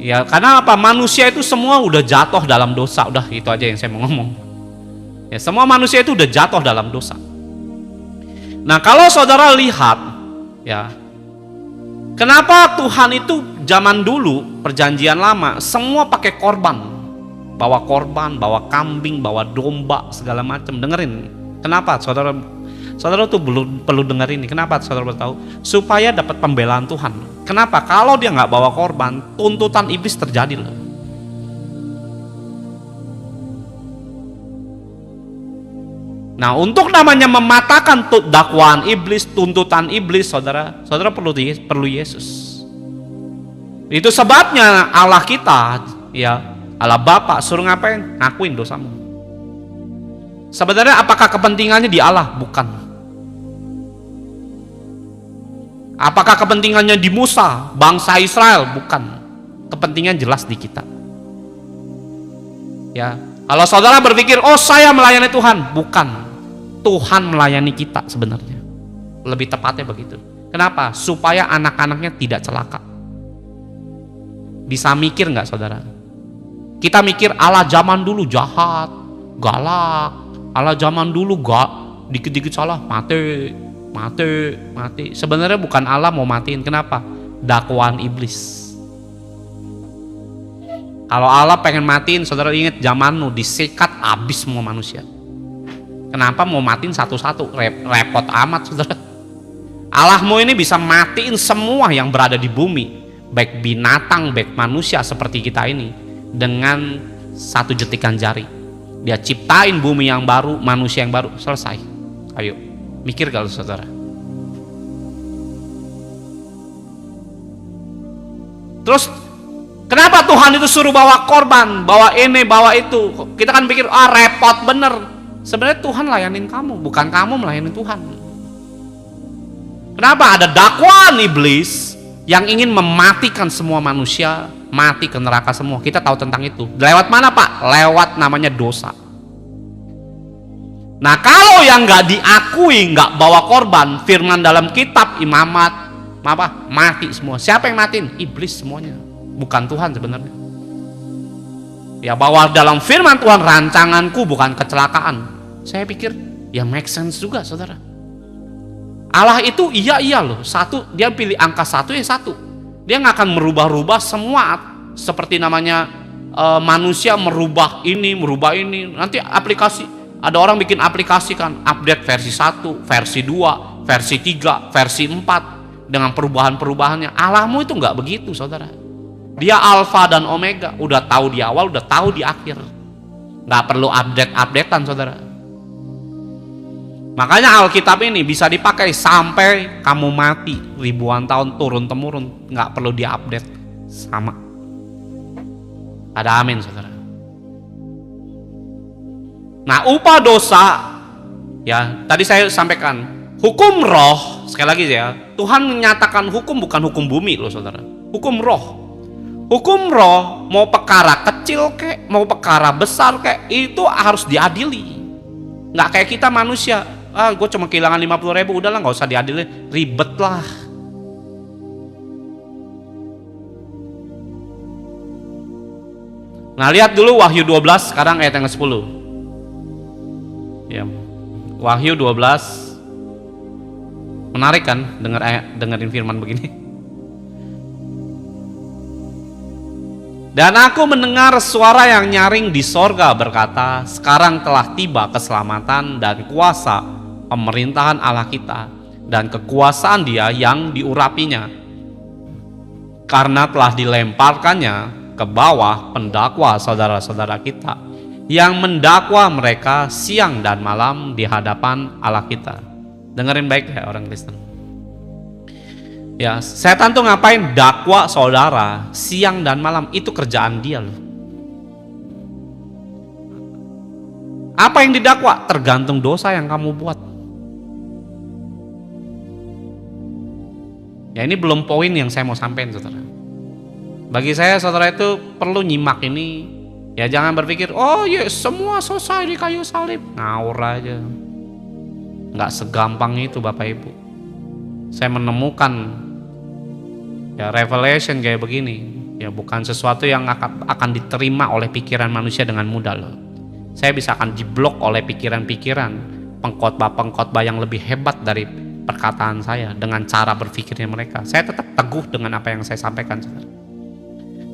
Ya karena apa? Manusia itu semua udah jatuh dalam dosa. Udah itu aja yang saya mau ngomong. Ya semua manusia itu udah jatuh dalam dosa. Nah, kalau saudara lihat, ya, kenapa Tuhan itu zaman dulu perjanjian lama semua pakai korban, bawa kambing, bawa domba segala macam. Dengerin, kenapa saudara tuh perlu dengar ini. Kenapa saudara tahu? Supaya dapat pembelaan Tuhan. Kenapa? Kalau dia nggak bawa korban, tuntutan iblis terjadi loh. Nah, untuk namanya mematahkan dakwaan iblis, tuntutan iblis, saudara perlu Yesus. Itu sebabnya Allah kita, ya, Allah Bapa suruh ngapain? Ngakuin dosamu. Sebenarnya apakah kepentingannya di Allah? Bukan. Apakah kepentingannya di Musa, bangsa Israel? Bukan. Kepentingan jelas di kita. Ya, kalau saudara berpikir, oh saya melayani Tuhan, bukan. Tuhan melayani kita sebenarnya. Lebih tepatnya begitu. Kenapa? Supaya anak-anaknya tidak celaka. Bisa mikir nggak saudara? Kita mikir Allah zaman dulu jahat, galak. Allah zaman dulu gak, dikit-dikit salah mati. Sebenarnya bukan Allah mau matiin. Kenapa? Dakwaan iblis. Kalau Allah pengen matiin, saudara ingat zaman nu disikat habis semua manusia. Kenapa mau matiin satu-satu? Repot amat saudara. Allahmu ini bisa matiin semua yang berada di bumi, baik binatang, baik manusia seperti kita ini, dengan satu jetikan jari. Dia ciptain bumi yang baru, manusia yang baru, selesai. Ayo, mikir kalau saudara. Terus kenapa Tuhan itu suruh bawa korban, bawa ini, bawa itu? Kita kan pikir, repot bener. Sebenarnya Tuhan layanin kamu, bukan kamu melayani Tuhan. Kenapa? Ada dakwaan iblis yang ingin mematikan semua manusia, mati ke neraka semua. Kita tahu tentang itu. Lewat mana Pak? Lewat namanya dosa. Nah, kalau yang nggak diakui, nggak bawa korban, firman dalam kitab Imamat, mati semua. Siapa yang matiin? Iblis semuanya, bukan Tuhan sebenarnya. Ya, bahwa dalam firman Tuhan, rancanganku bukan kecelakaan. Saya pikir ya make sense juga saudara. Allah itu iya loh, satu, dia pilih angka satu ya satu. Dia nggak akan merubah-rubah semua seperti namanya manusia merubah ini. Nanti aplikasi, ada orang bikin aplikasi kan, update versi 1, versi 2, versi 3, versi 4 dengan perubahan-perubahannya. Allahmu itu nggak begitu saudara. Dia alfa dan omega, udah tahu di awal, udah tahu di akhir. Nggak perlu updatean saudara. Makanya Alkitab ini bisa dipakai sampai kamu mati ribuan tahun turun-temurun, nggak perlu diupdate, sama. Ada amin saudara. Nah, upah dosa, ya tadi saya sampaikan, hukum roh, sekali lagi ya, Tuhan menyatakan hukum bukan hukum bumi loh saudara, hukum roh. Hukum roh, mau perkara kecil kek, mau perkara besar kek, itu harus diadili. Nggak kayak kita manusia, gue cuma kehilangan 50.000, udahlah nggak usah diadili, ribet lah. Nah, lihat dulu Wahyu 12 sekarang ayat yang ke-10. Ya. Wahyu 12. Menarik kan dengerin firman begini. Dan aku mendengar suara yang nyaring di sorga berkata, sekarang telah tiba keselamatan dan kuasa pemerintahan Allah kita dan kekuasaan Dia yang diurapinya, karena telah dilemparkannya ke bawah pendakwa saudara-saudara kita yang mendakwa mereka siang dan malam di hadapan Allah kita. Dengerin baik ya orang Kristen. Ya, setan tuh ngapain? Dakwa saudara siang dan malam, itu kerjaan dia loh. Apa yang didakwa? Tergantung dosa yang kamu buat. Ya, ini belum poin yang saya mau sampaikan saudara. Bagi saya saudara itu perlu nyimak ini. Ya, jangan berpikir, oh ya semua selesai di kayu salib. Ngawur aja. Nggak segampang itu Bapak Ibu. Saya menemukan ya revelation kayak begini, ya bukan sesuatu yang akan diterima oleh pikiran manusia dengan mudah loh. Saya bisa akan diblok oleh pikiran-pikiran pengkhotbah-pengkhotbah yang lebih hebat dari perkataan saya dengan cara berpikirnya mereka. Saya tetap teguh dengan apa yang saya sampaikan, saudara.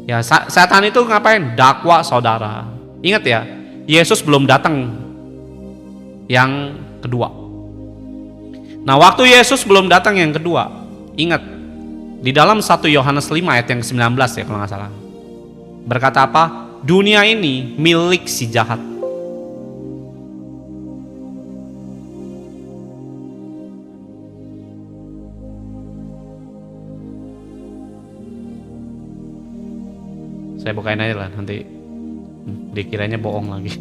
Ya, setan itu ngapain? Dakwa saudara. Ingat ya, Yesus belum datang yang kedua. Nah, waktu Yesus belum datang yang kedua, ingat di dalam 1 Yohanes 5 ayat yang ke-19 ya kalau nggak salah. Berkata apa? Dunia ini milik si jahat. Saya bukain aja lah, nanti dikiranya bohong lagi.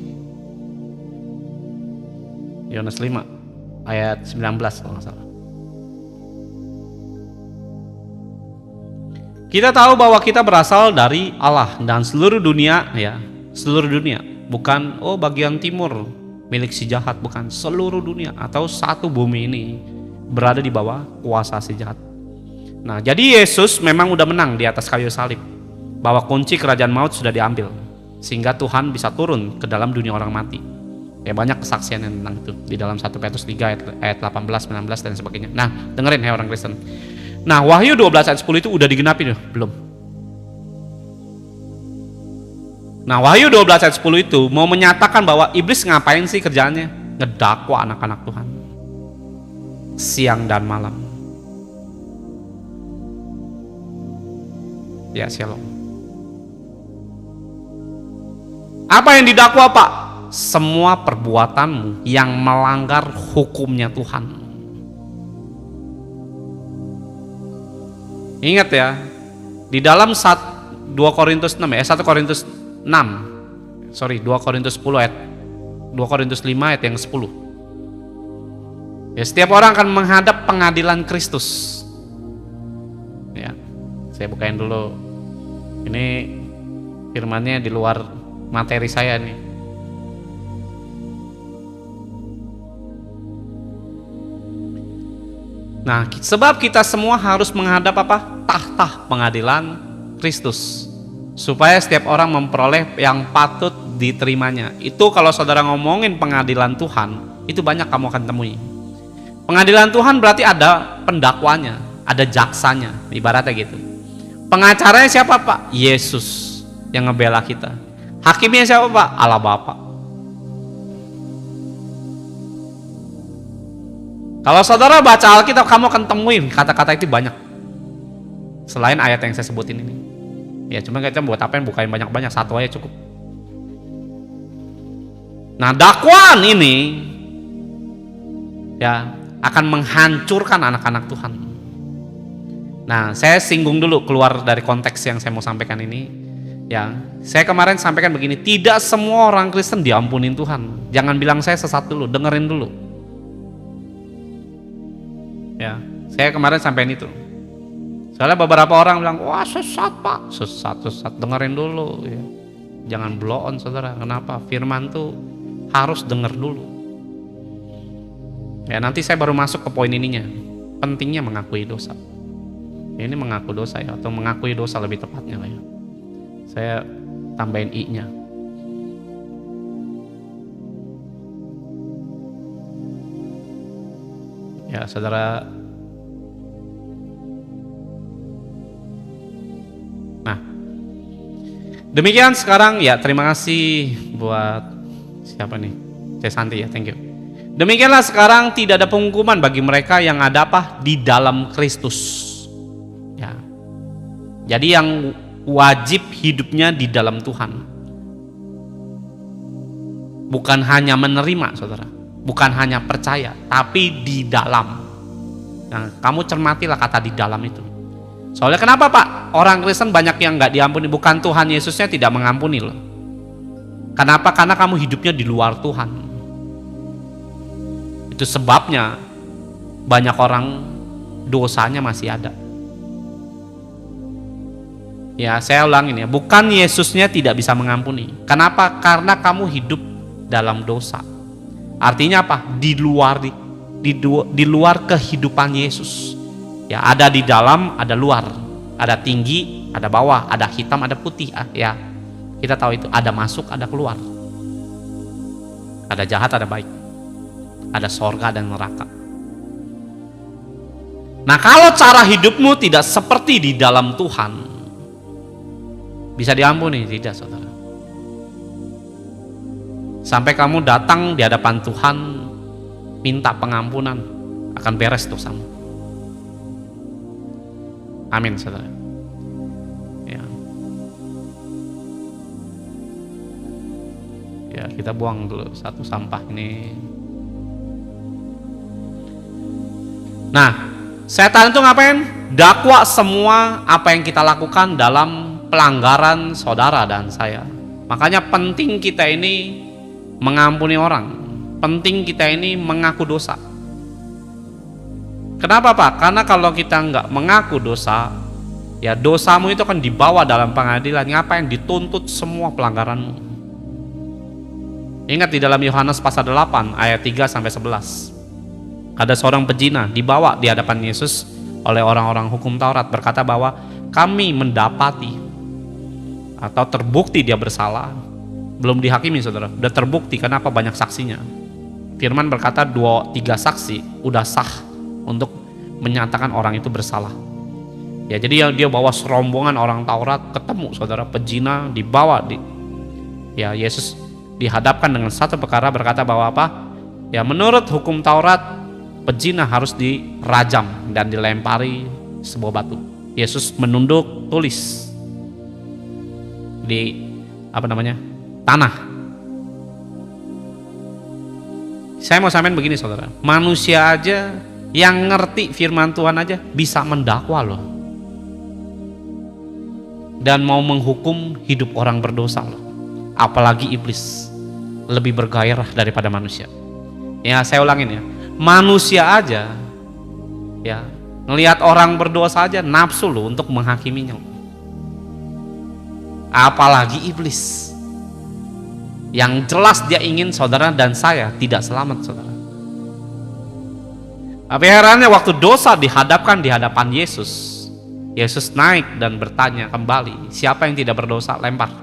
Yohanes 5 ayat 19 kalau nggak salah. Kita tahu bahwa kita berasal dari Allah dan seluruh dunia, ya, seluruh dunia, bukan bagian timur milik si jahat, bukan, seluruh dunia atau satu bumi ini berada di bawah kuasa si jahat. Nah, jadi Yesus memang udah menang di atas kayu salib, bahwa kunci kerajaan maut sudah diambil, sehingga Tuhan bisa turun ke dalam dunia orang mati. Ya, banyak kesaksian yang tentang itu di dalam 1 Petrus 3 ayat 18, 19 dan sebagainya. Nah, dengerin ya orang Kristen. Nah, Wahyu 12 ayat 10 itu udah digenapi belum? Nah, Wahyu 12 ayat 10 itu mau menyatakan bahwa iblis ngapain sih kerjaannya? Ngedakwa anak-anak Tuhan siang dan malam. Ya, shalom. Apa yang didakwa, Pak? Semua perbuatanmu yang melanggar hukumnya Tuhan. Ingat ya, di dalam 2 Korintus 6 ya, 1 Korintus 6, 2 Korintus 10 ayat 2 Korintus 5 ayat yang 10. Ya, setiap orang akan menghadap pengadilan Kristus. Ya, saya bukain dulu. Ini firmannya di luar materi saya nih. Nah, sebab kita semua harus menghadap apa? Tahta pengadilan Kristus, supaya setiap orang memperoleh yang patut diterimanya. Itu kalau saudara ngomongin pengadilan Tuhan, itu banyak kamu akan temui. Pengadilan Tuhan berarti ada pendakwanya, ada jaksanya, ibaratnya gitu. Pengacaranya siapa, Pak? Yesus yang ngebela kita. Hakimnya siapa, Pak? Allah Bapa. Kalau saudara baca Alkitab, kamu akan temuin kata-kata itu banyak, selain ayat yang saya sebutin ini. Ya, cuma kita buat apa yang bukain banyak-banyak, satu aja cukup. Nah, dakwaan ini ya akan menghancurkan anak-anak Tuhan. Nah, saya singgung dulu, keluar dari konteks yang saya mau sampaikan ini. Ya, saya kemarin sampaikan begini, tidak semua orang Kristen diampunin Tuhan. Jangan bilang saya sesat dulu, dengerin dulu. Ya, saya kemarin sampaikan itu. Soalnya beberapa orang bilang, wah sesat Pak, sesat, dengerin dulu. Ya. Jangan blow on saudara, kenapa? Firman tuh harus denger dulu. Ya, nanti saya baru masuk ke poin ininya, pentingnya mengakui dosa. Ya, ini mengaku dosa ya, atau mengakui dosa lebih tepatnya lah ya. Saya tambahin i-nya. Ya, saudara. Nah, demikian sekarang ya, terima kasih buat siapa nih? Santi ya, thank you. Demikianlah sekarang tidak ada penghukuman bagi mereka yang ada apa? Di dalam Kristus. Ya. Jadi yang wajib hidupnya di dalam Tuhan. Bukan hanya menerima, saudara. Bukan hanya percaya, tapi di dalam. Nah, kamu cermatilah kata di dalam itu. Soalnya kenapa, Pak? Orang Kristen banyak yang nggak diampuni. Bukan Tuhan Yesusnya tidak mengampuni loh. Kenapa? Karena kamu hidupnya di luar Tuhan. Itu sebabnya banyak orang dosanya masih ada. Ya, saya ulangin ya. Bukan Yesusnya tidak bisa mengampuni. Kenapa? Karena kamu hidup dalam dosa. Artinya apa? Di luar kehidupan Yesus. Ya, ada di dalam, ada luar. Ada tinggi, ada bawah, ada hitam, ada putih. Ya, kita tahu itu. Ada masuk, ada keluar. Ada jahat, ada baik. ada sorga dan neraka. Nah, kalau cara hidupmu tidak seperti di dalam Tuhan, bisa diampuni? Tidak, saudara. Sampai kamu datang di hadapan Tuhan, minta pengampunan, akan beres dosamu. Amin, saudara. Ya. Ya, kita buang dulu satu sampah ini. Nah, setan itu ngapain? Dakwa semua apa yang kita lakukan dalam pelanggaran saudara dan saya. Makanya penting kita ini mengampuni orang, penting kita ini mengaku dosa. Kenapa, Pak? Karena kalau kita nggak mengaku dosa, ya dosamu itu akan dibawa dalam pengadilan. Ngapain? Dituntut semua pelanggaranmu. Ingat di dalam Yohanes pasal 8 ayat 3 sampai 11. Ada seorang pezina dibawa di hadapan Yesus oleh orang-orang hukum Taurat, berkata bahwa kami mendapati atau terbukti dia bersalah. Belum dihakimi, saudara, udah terbukti. Kenapa? Banyak saksinya. Firman berkata 2-3 saksi udah sah untuk menyatakan orang itu bersalah. Ya, jadi dia bawa serombongan orang Taurat ketemu, saudara, pezina dibawa ya Yesus dihadapkan dengan satu perkara, berkata bahwa apa? Ya, menurut hukum Taurat pezina harus dirajam dan dilempari sebuah batu. Yesus menunduk, tulis di tanah. Saya mau sampaikan begini, saudara, manusia aja yang ngerti firman Tuhan aja bisa mendakwa loh, dan mau menghukum hidup orang berdosa loh. Apalagi iblis lebih bergairah daripada manusia. Ya, saya ulangin ya, manusia aja ya ngelihat orang berdosa aja nafsu loh untuk menghakiminya. Apalagi iblis yang jelas dia ingin saudara dan saya tidak selamat, saudara. Tapi herannya waktu dosa dihadapkan di hadapan Yesus, Yesus naik dan bertanya kembali, siapa yang tidak berdosa lempar,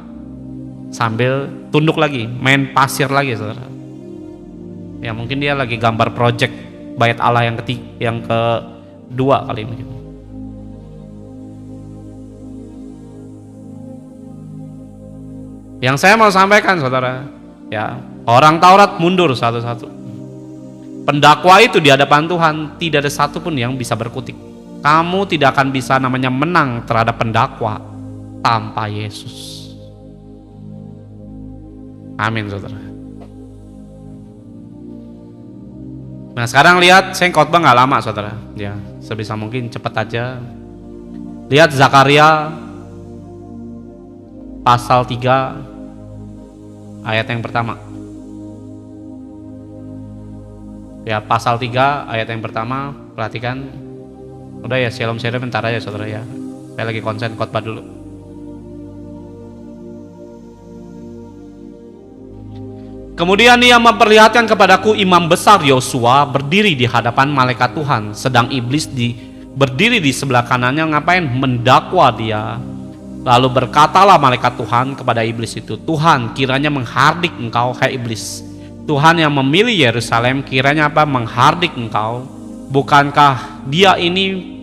sambil tunduk lagi, main pasir lagi, saudara. Ya, mungkin dia lagi gambar project bait Allah yang kedua kali ini. Yang saya mau sampaikan, saudara, ya, orang Taurat mundur satu-satu. Pendakwa itu di hadapan Tuhan tidak ada satupun yang bisa berkutik. Kamu tidak akan bisa namanya menang terhadap pendakwa tanpa Yesus. Amin, saudara. Nah, sekarang lihat, saya khotbah nggak lama, saudara. Ya, sebisa mungkin cepat aja. Lihat Zakaria pasal 3 ayat yang pertama. Ya, pasal 3 ayat yang pertama, perhatikan. Udah ya, shalom bentar aja, saudara ya. Saya lagi konsen khotbah dulu. Kemudian ia memperlihatkan kepadaku imam besar Yosua berdiri di hadapan malaikat Tuhan, sedang iblis berdiri di sebelah kanannya. Ngapain? Mendakwa dia. Lalu berkatalah malaikat Tuhan kepada iblis itu, Tuhan kiranya menghardik engkau, hai iblis. Tuhan yang memilih Yerusalem kiranya apa? Menghardik engkau. Bukankah dia ini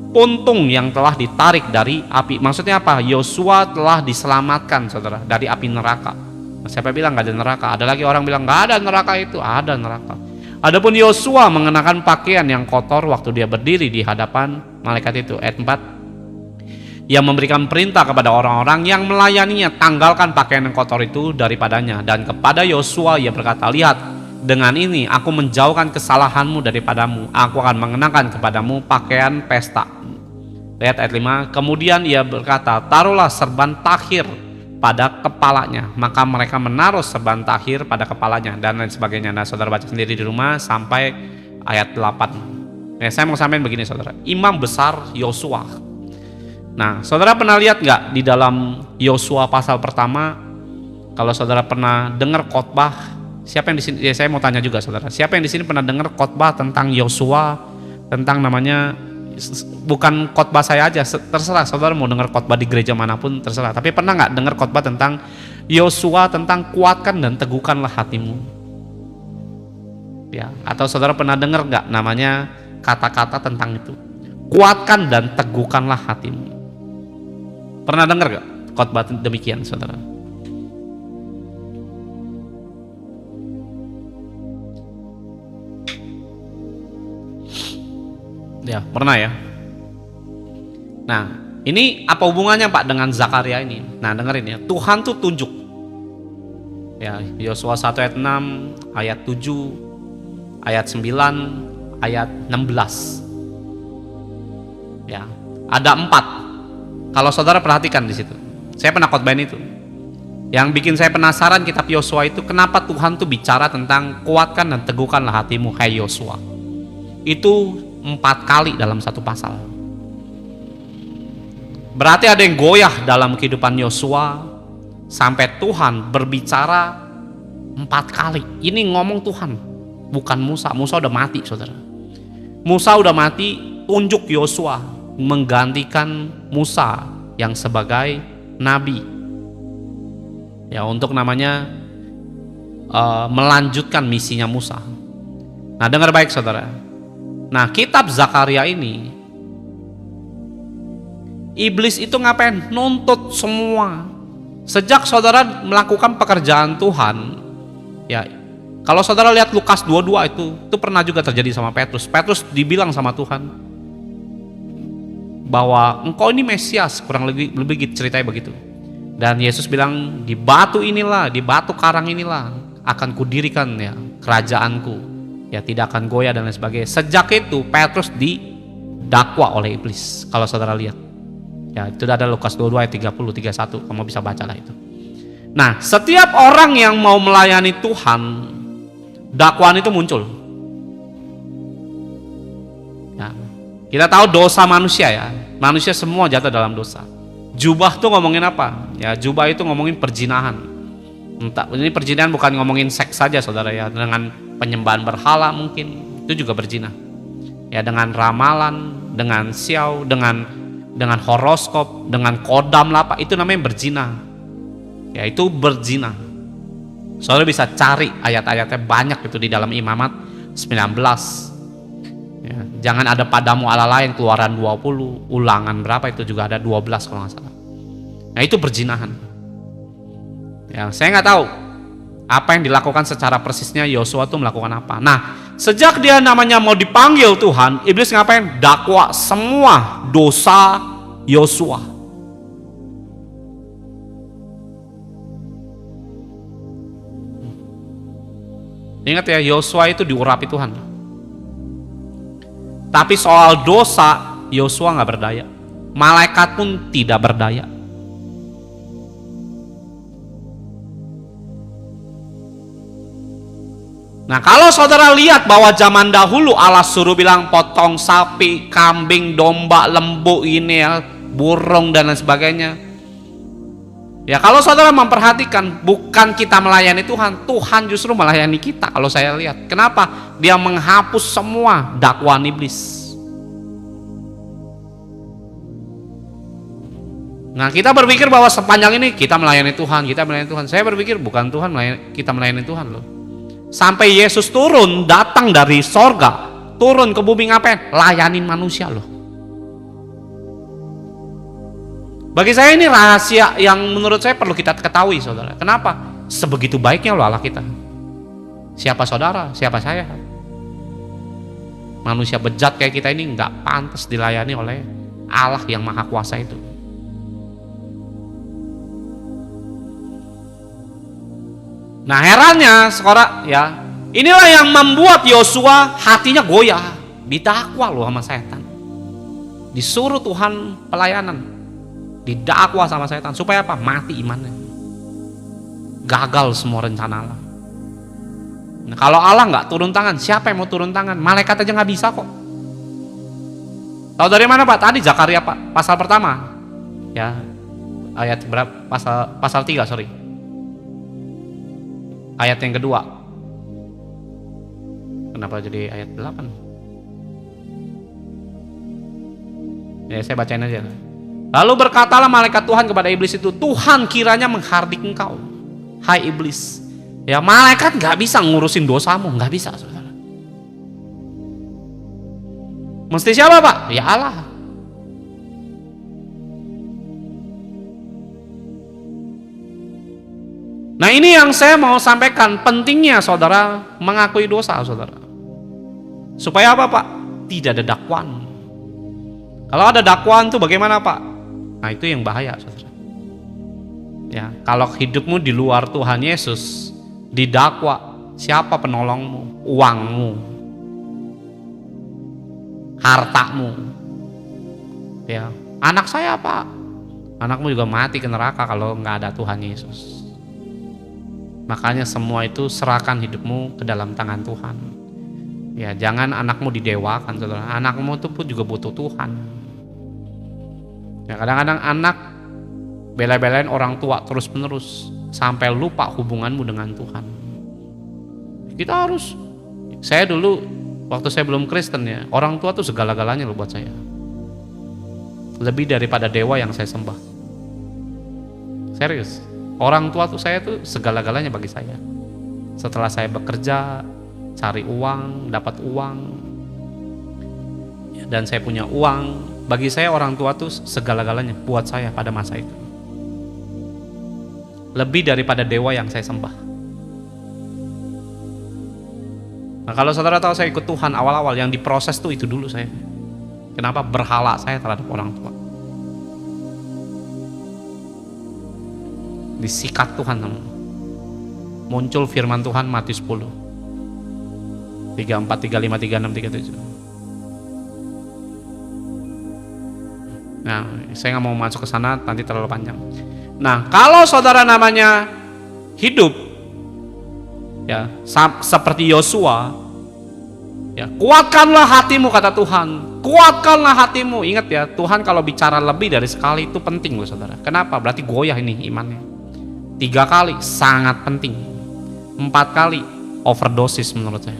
puntung yang telah ditarik dari api? Maksudnya apa? Yosua telah diselamatkan, saudara, dari api neraka. Siapa bilang nggak ada neraka? Ada lagi orang bilang nggak ada neraka. Itu ada neraka. Adapun Yosua mengenakan pakaian yang kotor waktu dia berdiri di hadapan malaikat itu. Ayat 4. Ia memberikan perintah kepada orang-orang yang melayaninya, tanggalkan pakaian yang kotor itu daripadanya. Dan kepada Yosua ia berkata, lihat, dengan ini aku menjauhkan kesalahanmu daripadamu. Aku akan mengenakan kepadamu pakaian pesta. Lihat ayat 5. Kemudian ia berkata, taruhlah serban tahir pada kepalanya. Maka mereka menaruh serban tahir pada kepalanya, dan lain sebagainya. Nah, saudara baca sendiri di rumah sampai ayat 8. Nah, saya mau sampaikan begini, saudara. Imam besar Yosua. Nah, saudara pernah lihat nggak di dalam Yosua pasal pertama, kalau saudara pernah dengar khotbah, siapa yang di sini? Ya, saya mau tanya juga, saudara. Siapa yang di sini pernah dengar khotbah tentang Yosua, tentang namanya, bukan khotbah saya aja, terserah saudara mau dengar khotbah di gereja manapun terserah. Tapi pernah nggak dengar khotbah tentang Yosua, tentang kuatkan dan teguhkanlah hatimu? Ya, atau saudara pernah dengar nggak namanya kata-kata tentang itu? Kuatkan dan teguhkanlah hatimu. Pernah dengar nggak khotbah demikian, saudara? Ya, pernah ya. Nah, ini apa hubungannya Pak dengan Zakaria ini? Nah, dengerin ya. Tuhan tuh tunjuk. Ya, Yosua 1 ayat 6, ayat 7, ayat 9, ayat 16. Ya, ada 4. Kalau saudara perhatikan di situ. Saya pernah khotbahin itu. Yang bikin saya penasaran kitab Yosua itu, kenapa Tuhan tuh bicara tentang kuatkan dan teguhkanlah hatimu, hai Yosua. Itu 4 kali dalam satu pasal. Berarti ada yang goyah dalam kehidupan Yosua sampai Tuhan berbicara 4 kali. Ini ngomong Tuhan, bukan Musa. Musa udah mati, saudara. Musa udah mati, tunjuk Yosua menggantikan Musa yang sebagai nabi. Ya, untuk namanya melanjutkan misinya Musa. Nah, dengar baik saudara. Nah, kitab Zakaria ini, iblis itu ngapain? Nuntut semua. Sejak saudara melakukan pekerjaan Tuhan, ya, kalau saudara lihat Lukas 22 itu pernah juga terjadi sama Petrus. Petrus dibilang sama Tuhan bahwa engkau ini Mesias, kurang lebih ceritanya begitu. Dan Yesus bilang, di batu inilah, di batu karang inilah akan kudirikan ya kerajaanku. Ya, tidak akan goyah dan lain sebagainya. Sejak itu Petrus didakwa oleh iblis. Kalau saudara lihat, ya itu ada Lukas 22 ayat 30, 31. Kamu bisa baca lah itu. Nah, setiap orang yang mau melayani Tuhan, dakwaan itu muncul. Ya, kita tahu dosa manusia ya. Manusia semua jatuh dalam dosa. Jubah tuh ngomongin apa? Ya, jubah itu ngomongin perzinahan. Entah, ini perzinahan bukan ngomongin seks saja saudara ya, dengan penyembahan berhala mungkin itu juga berzina. Ya, dengan ramalan, dengan siau, dengan horoskop, dengan kodam lapa, itu namanya berzina. Ya, itu berzina. Saudara bisa cari ayat-ayatnya, banyak itu di dalam Imamat 19. Ya, jangan ada padamu Allah lain, Keluaran 20, Ulangan berapa itu juga ada 12 kalau nggak salah. Nah, itu berzinahan. Ya, saya nggak tahu apa yang dilakukan secara persisnya Yosua tuh melakukan apa. Nah, sejak dia namanya mau dipanggil Tuhan, iblis ngapain? Dakwa semua dosa Yosua. Ingat ya, Yosua itu diurapi Tuhan. Tapi soal dosa, Yosua nggak berdaya. Malaikat pun tidak berdaya. Nah, kalau saudara lihat bahwa zaman dahulu Allah suruh bilang potong sapi, kambing, domba, lembu ini ya, burung dan lain sebagainya. Ya, kalau saudara memperhatikan, bukan kita melayani Tuhan, Tuhan justru melayani kita kalau saya lihat. Kenapa? Dia menghapus semua dakwaan iblis. Nah, kita berpikir bahwa sepanjang ini kita melayani Tuhan, kita melayani Tuhan. Saya berpikir bukan Tuhan kita melayani Tuhan loh. Sampai Yesus turun, datang dari sorga, turun ke bumi ngapain? Layanin manusia loh. Bagi saya ini rahasia yang menurut saya perlu kita ketahui saudara. Kenapa? Sebegitu baiknya loh Allah kita. Siapa saudara? Siapa saya? Manusia bejat kayak kita ini nggak pantas dilayani oleh Allah yang maha kuasa itu. Nah, herannya sekarang ya, inilah yang membuat Yosua hatinya goyah, didakwa loh sama setan. Disuruh Tuhan pelayanan, didakwa sama setan supaya apa? Mati imannya. Gagal semua rencana Allah. Nah, kalau Allah nggak turun tangan, siapa yang mau turun tangan? Malaikat aja nggak bisa kok. Tahu dari mana Pak? Tadi Zakaria Pak, pasal pertama. Ya, ayat berapa? Pasal 3, sorry. Ayat yang kedua. Kenapa jadi ayat 8? Ya, saya bacain aja. Lalu berkatalah malaikat Tuhan kepada iblis itu, Tuhan kiranya menghardik engkau, hai iblis. Ya, malaikat nggak bisa ngurusin dosamu, nggak bisa saudara. Mesti siapa Pak? Ya Allah. Nah ini yang saya mau sampaikan, pentingnya saudara mengakui dosa saudara. Supaya apa Pak? Tidak ada dakwaan. Kalau ada dakwaan tuh bagaimana Pak? Nah itu yang bahaya saudara. Ya, kalau hidupmu di luar Tuhan Yesus, didakwa, siapa penolongmu? Uangmu, hartamu. Ya, anak saya Pak, anakmu juga mati ke neraka kalau nggak ada Tuhan Yesus. Makanya semua itu serahkan hidupmu ke dalam tangan Tuhan. Ya, jangan anakmu didewakan saudara. Anakmu itu pun juga butuh Tuhan. Ya, kadang-kadang anak bela-belain orang tua terus-menerus sampai lupa hubunganmu dengan Tuhan. Kita harus, saya dulu waktu saya belum Kristen ya, orang tua tuh segala-galanya loh buat saya. Lebih daripada dewa yang saya sembah. Serius, orang tua tuh saya tuh segala-galanya bagi saya. Setelah saya bekerja, cari uang, dapat uang, dan saya punya uang, bagi saya orang tua tuh segala-galanya buat saya pada masa itu. Lebih daripada dewa yang saya sembah. Nah kalau saudara tahu saya ikut Tuhan awal-awal yang diproses tuh itu dulu saya. Kenapa? Berhala saya terhadap orang tua. Disikat Tuhan. Muncul firman Tuhan Matius 10. 34, 35, 36, 37. Nah, saya nggak mau masuk ke sana, nanti terlalu panjang. Nah, kalau saudara namanya hidup, ya seperti Yosua, ya kuatkanlah hatimu kata Tuhan, kuatkanlah hatimu. Ingat ya, Tuhan kalau bicara lebih dari sekali itu penting loh saudara. Kenapa? Berarti goyah ini imannya. 3 kali sangat penting, 4 kali overdosis menurut saya.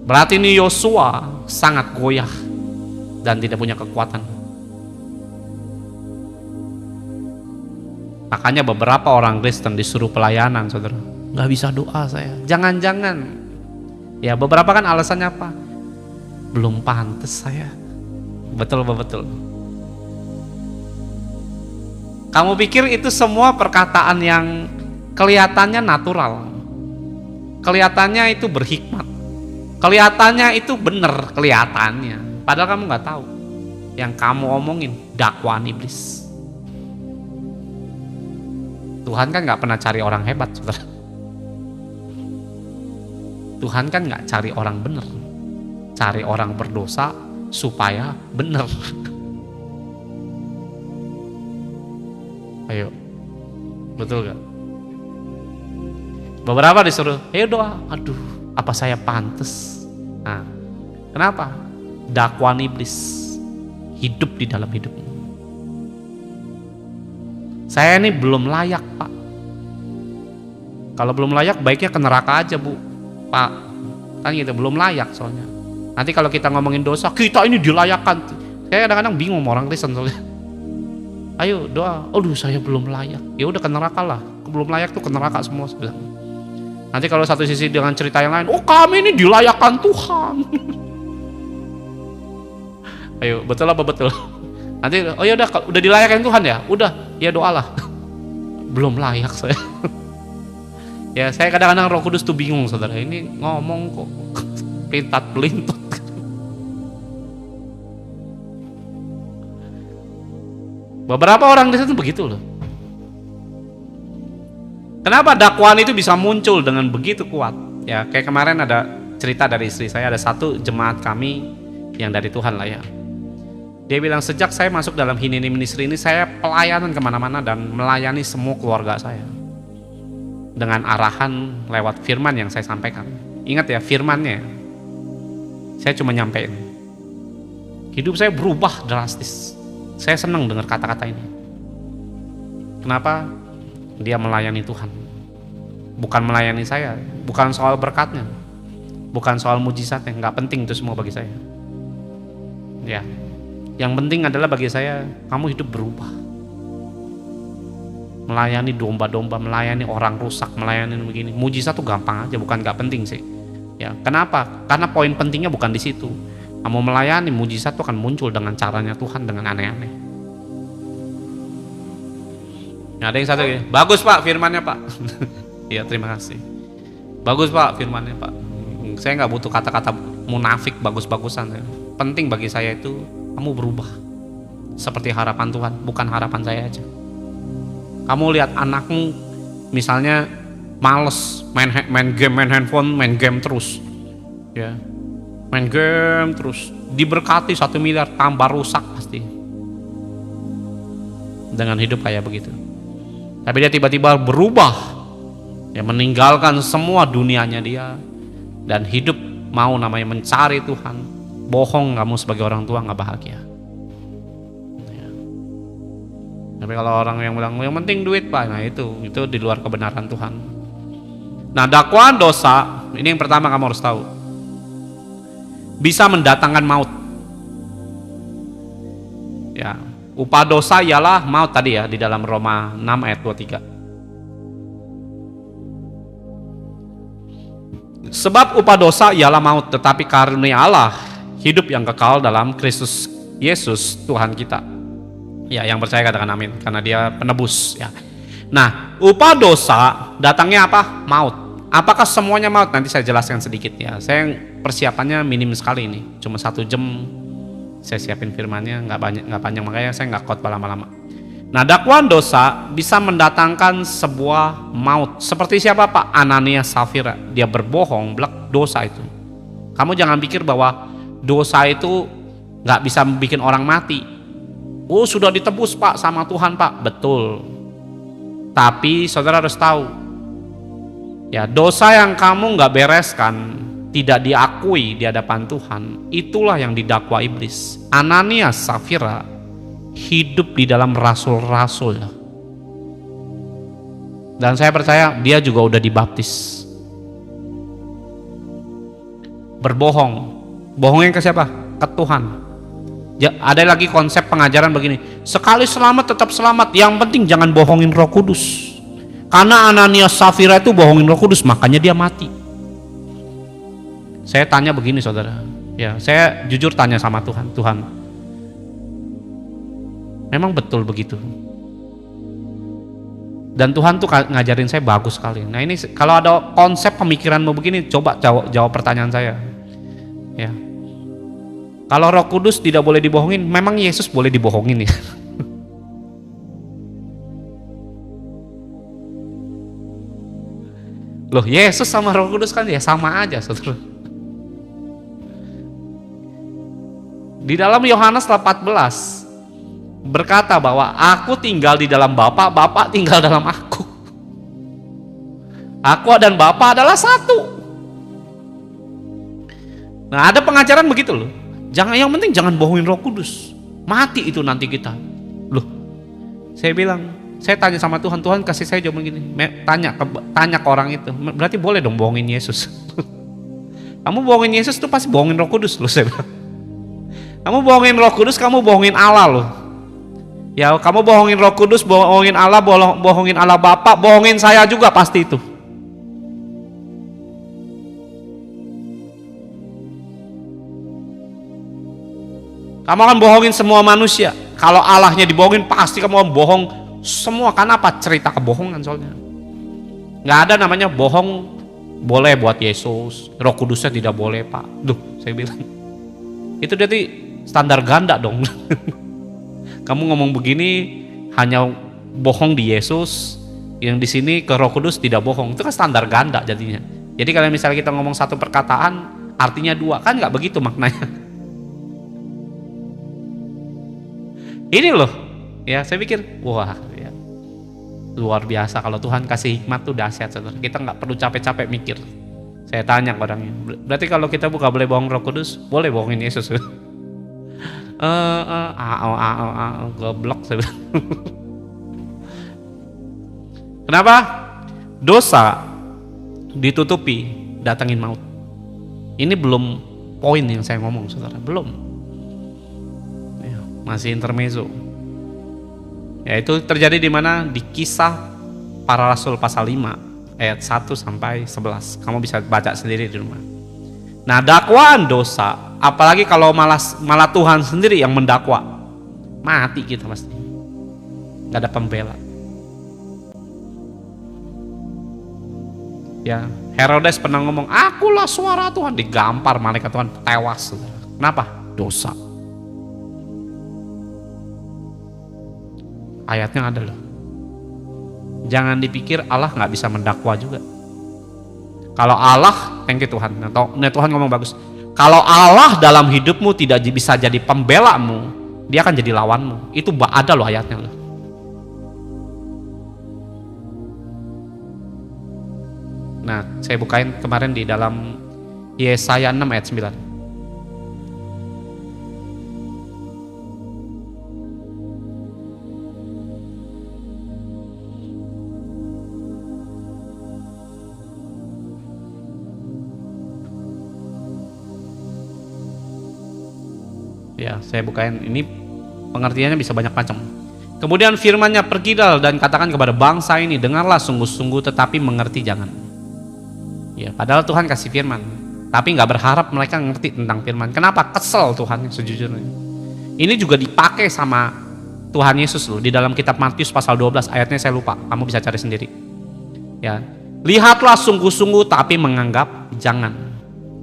Berarti ini Yosua sangat goyah dan tidak punya kekuatan. Makanya beberapa orang Kristen disuruh pelayanan saudara, nggak bisa doa saya. Jangan-jangan, ya beberapa kan alasannya apa? Belum pantas saya. Betul. Kamu pikir itu semua perkataan yang kelihatannya natural, kelihatannya itu berhikmat, kelihatannya itu benar kelihatannya. Padahal kamu nggak tahu. Yang kamu omongin dakwaan iblis. Tuhan kan nggak pernah cari orang hebat, saudara. Tuhan kan nggak cari orang benar, cari orang berdosa supaya benar. Ayo, betul gak? Beberapa disuruh, ayo doa. Aduh, apa saya pantas? Nah, kenapa? Dakwaan iblis hidup di dalam hidupmu. Saya ini belum layak Pak. Kalau belum layak baiknya ke neraka aja Bu Pak. Kan gitu, belum layak soalnya. Nanti kalau kita ngomongin dosa, kita ini dilayakkan. Saya kadang-kadang bingung sama orang Kristen soalnya. Ayo doa, aduh saya belum layak. Ya udah ke neraka lah. Belum layak tuh ke neraka semua sebenarnya. Nanti kalau satu sisi dengan cerita yang lain, oh kami ini dilayakkan Tuhan. Ayo, betul apa betul? Nanti, oh ya udah dilayakkan Tuhan ya? Udah, ya doalah. Belum layak saya. Ya saya kadang-kadang Roh Kudus tuh bingung saudara. Ini ngomong kok pelintat-pelintat. Beberapa orang di situ begitu loh. Kenapa dakwaan itu bisa muncul dengan begitu kuat? Ya kayak kemarin ada cerita dari istri saya, ada satu jemaat kami yang dari Tuhan lah ya. Dia bilang sejak saya masuk dalam Hineni Ministry ini saya pelayanan kemana-mana dan melayani semua keluarga saya dengan arahan lewat firman yang saya sampaikan. Ingat ya firmannya, saya cuma nyampein. Hidup saya berubah drastis. Saya senang dengar kata-kata ini. Kenapa? Dia melayani Tuhan. Bukan melayani saya, bukan soal berkatnya, bukan soal mujizatnya, nggak penting itu semua bagi saya. Ya, yang penting adalah bagi saya kamu hidup berubah. Melayani domba-domba, melayani orang rusak, melayani begini. Mujizat tuh gampang aja, bukan nggak penting sih. Ya, kenapa? Karena poin pentingnya bukan di situ. Kamu melayani, mujizat itu akan muncul dengan caranya Tuhan, dengan aneh-aneh. Nah, ada yang satu gini, bagus Pak firmannya Pak. Iya, terima kasih. Bagus Pak firmannya Pak. Saya nggak butuh kata-kata munafik bagus-bagusan. Penting bagi saya itu kamu berubah seperti harapan Tuhan, bukan harapan saya aja. Kamu lihat anakmu misalnya males main game, main handphone, main game terus, ya, main game terus, diberkati 1 miliar, tambah rusak pasti dengan hidup kayak begitu. Tapi dia tiba-tiba berubah, ya, meninggalkan semua dunianya dia dan hidup mau namanya mencari Tuhan. Bohong kamu sebagai orang tua, nggak bahagia. Ya. Tapi kalau orang yang bilang yang penting duit Pak, nah itu di luar kebenaran Tuhan. Nah, dakwaan dosa ini yang pertama kamu harus tahu, bisa mendatangkan maut. Ya, upah dosa ialah maut tadi ya, di dalam Roma 6 ayat 23. Sebab upah dosa ialah maut, tetapi karunia Allah hidup yang kekal dalam Kristus Yesus Tuhan kita. Ya, yang percaya katakan amin, karena dia penebus ya. Nah, upah dosa datangnya apa? Maut. Apakah semuanya maut? Nanti saya jelaskan sedikit ya. Saya persiapannya minim sekali ini, cuma 1 jam saya siapin firmannya, nggak panjang, makanya saya nggak khotbah lama-lama. Nah, dakwaan dosa bisa mendatangkan sebuah maut. Seperti siapa Pak? Ananias Safira, dia berbohong, dosa itu. Kamu jangan pikir bahwa dosa itu nggak bisa bikin orang mati. Oh, sudah ditebus Pak sama Tuhan Pak, betul. Tapi saudara harus tahu, ya, dosa yang kamu nggak bereskan, tidak diakui di hadapan Tuhan, itulah yang didakwa iblis. Ananias Safira hidup di dalam rasul-rasul, dan saya percaya dia juga udah dibaptis. Berbohong, bohongnya ke siapa? Ke Tuhan. Ya, ada lagi konsep pengajaran begini, sekali selamat tetap selamat, yang penting jangan bohongin Roh Kudus. Karena Ananias Safira itu bohongin Roh Kudus, makanya dia mati. Saya tanya begini saudara, ya, saya jujur tanya sama Tuhan, Tuhan, memang betul begitu? Dan Tuhan tuh ngajarin saya bagus sekali. Nah, ini kalau ada konsep pemikiranmu begini, coba jawab pertanyaan saya. Ya, kalau Roh Kudus tidak boleh dibohongin, memang Yesus boleh dibohongin ya? Loh, Yesus sama Roh Kudus kan ya sama aja saudara. Di dalam Yohanes 14 berkata bahwa aku tinggal di dalam Bapa, Bapa tinggal dalam aku. Aku dan Bapa adalah satu. Nah, ada pengajaran begitu loh. Yang penting jangan bohongin Roh Kudus. Mati itu nanti kita. Loh, saya bilang, saya tanya sama Tuhan, Tuhan kasih saya jawaban gini, tanya ke orang itu, berarti boleh dong bohongin Yesus. Kamu bohongin Yesus tuh pasti bohongin Roh Kudus loh, saya bilang. Kamu bohongin Roh Kudus, kamu bohongin Allah loh. Ya, kamu bohongin Roh Kudus, bohongin Allah, bohongin Allah Bapa, bohongin saya juga pasti itu. Kamu akan bohongin semua manusia. Kalau Allahnya dibohongin, pasti kamu akan bohong semua. Karena apa? Cerita kebohongan soalnya. Nggak ada namanya bohong boleh buat Yesus, Roh Kudusnya tidak boleh Pak. Duh, saya bilang itu berarti standar ganda dong. Kamu ngomong begini hanya bohong di Yesus, yang di sini ke Roh Kudus tidak bohong. Itu kan standar ganda jadinya. Jadi kalau misalnya kita ngomong satu perkataan artinya dua, kan nggak begitu maknanya. Ini loh, ya saya pikir wah ya, luar biasa. Kalau Tuhan kasih hikmat tuh dahsyat saudara. Kita nggak perlu capek-capek mikir. Saya tanya ke orangnya, berarti kalau kita buka boleh bohong Roh Kudus, boleh bohongin Yesus? Goblok saya bilang. Kenapa? Dosa ditutupi datangin maut. Ini belum poin yang saya ngomong saudara, belum. Ya, masih intermezzo. Ya, itu terjadi di mana? Di Kisah Para Rasul pasal 5 ayat 1 sampai 11. Kamu bisa baca sendiri di rumah. Nah, dakwaan dosa, apalagi kalau malah Tuhan sendiri yang mendakwa, mati kita pasti. Gak ada pembela. Ya, Herodes pernah ngomong, akulah suara Tuhan, digampar malaikat Tuhan, tewas. Kenapa? Dosa. Ayatnya ada loh. Jangan dipikir Allah nggak bisa mendakwa juga. Kalau Allah, thank you Tuhan. Nah, Tuhan ngomong bagus. Kalau Allah dalam hidupmu tidak bisa jadi pembelamu, dia akan jadi lawanmu. Itu ada loh ayatnya loh. Nah, saya bukain kemarin di dalam Yesaya 6 ayat 9. Ya, saya bukain, ini pengertiannya bisa banyak macam. Kemudian firman-Nya, pergilah dan katakan kepada bangsa ini, dengarlah sungguh-sungguh tetapi mengerti jangan. Ya, padahal Tuhan kasih firman, tapi nggak berharap mereka ngerti tentang firman. Kenapa? Kesel Tuhan sejujurnya. Ini juga dipakai sama Tuhan Yesus loh di dalam kitab Matius pasal 12, ayatnya saya lupa, kamu bisa cari sendiri. Ya, lihatlah sungguh-sungguh tapi menganggap jangan.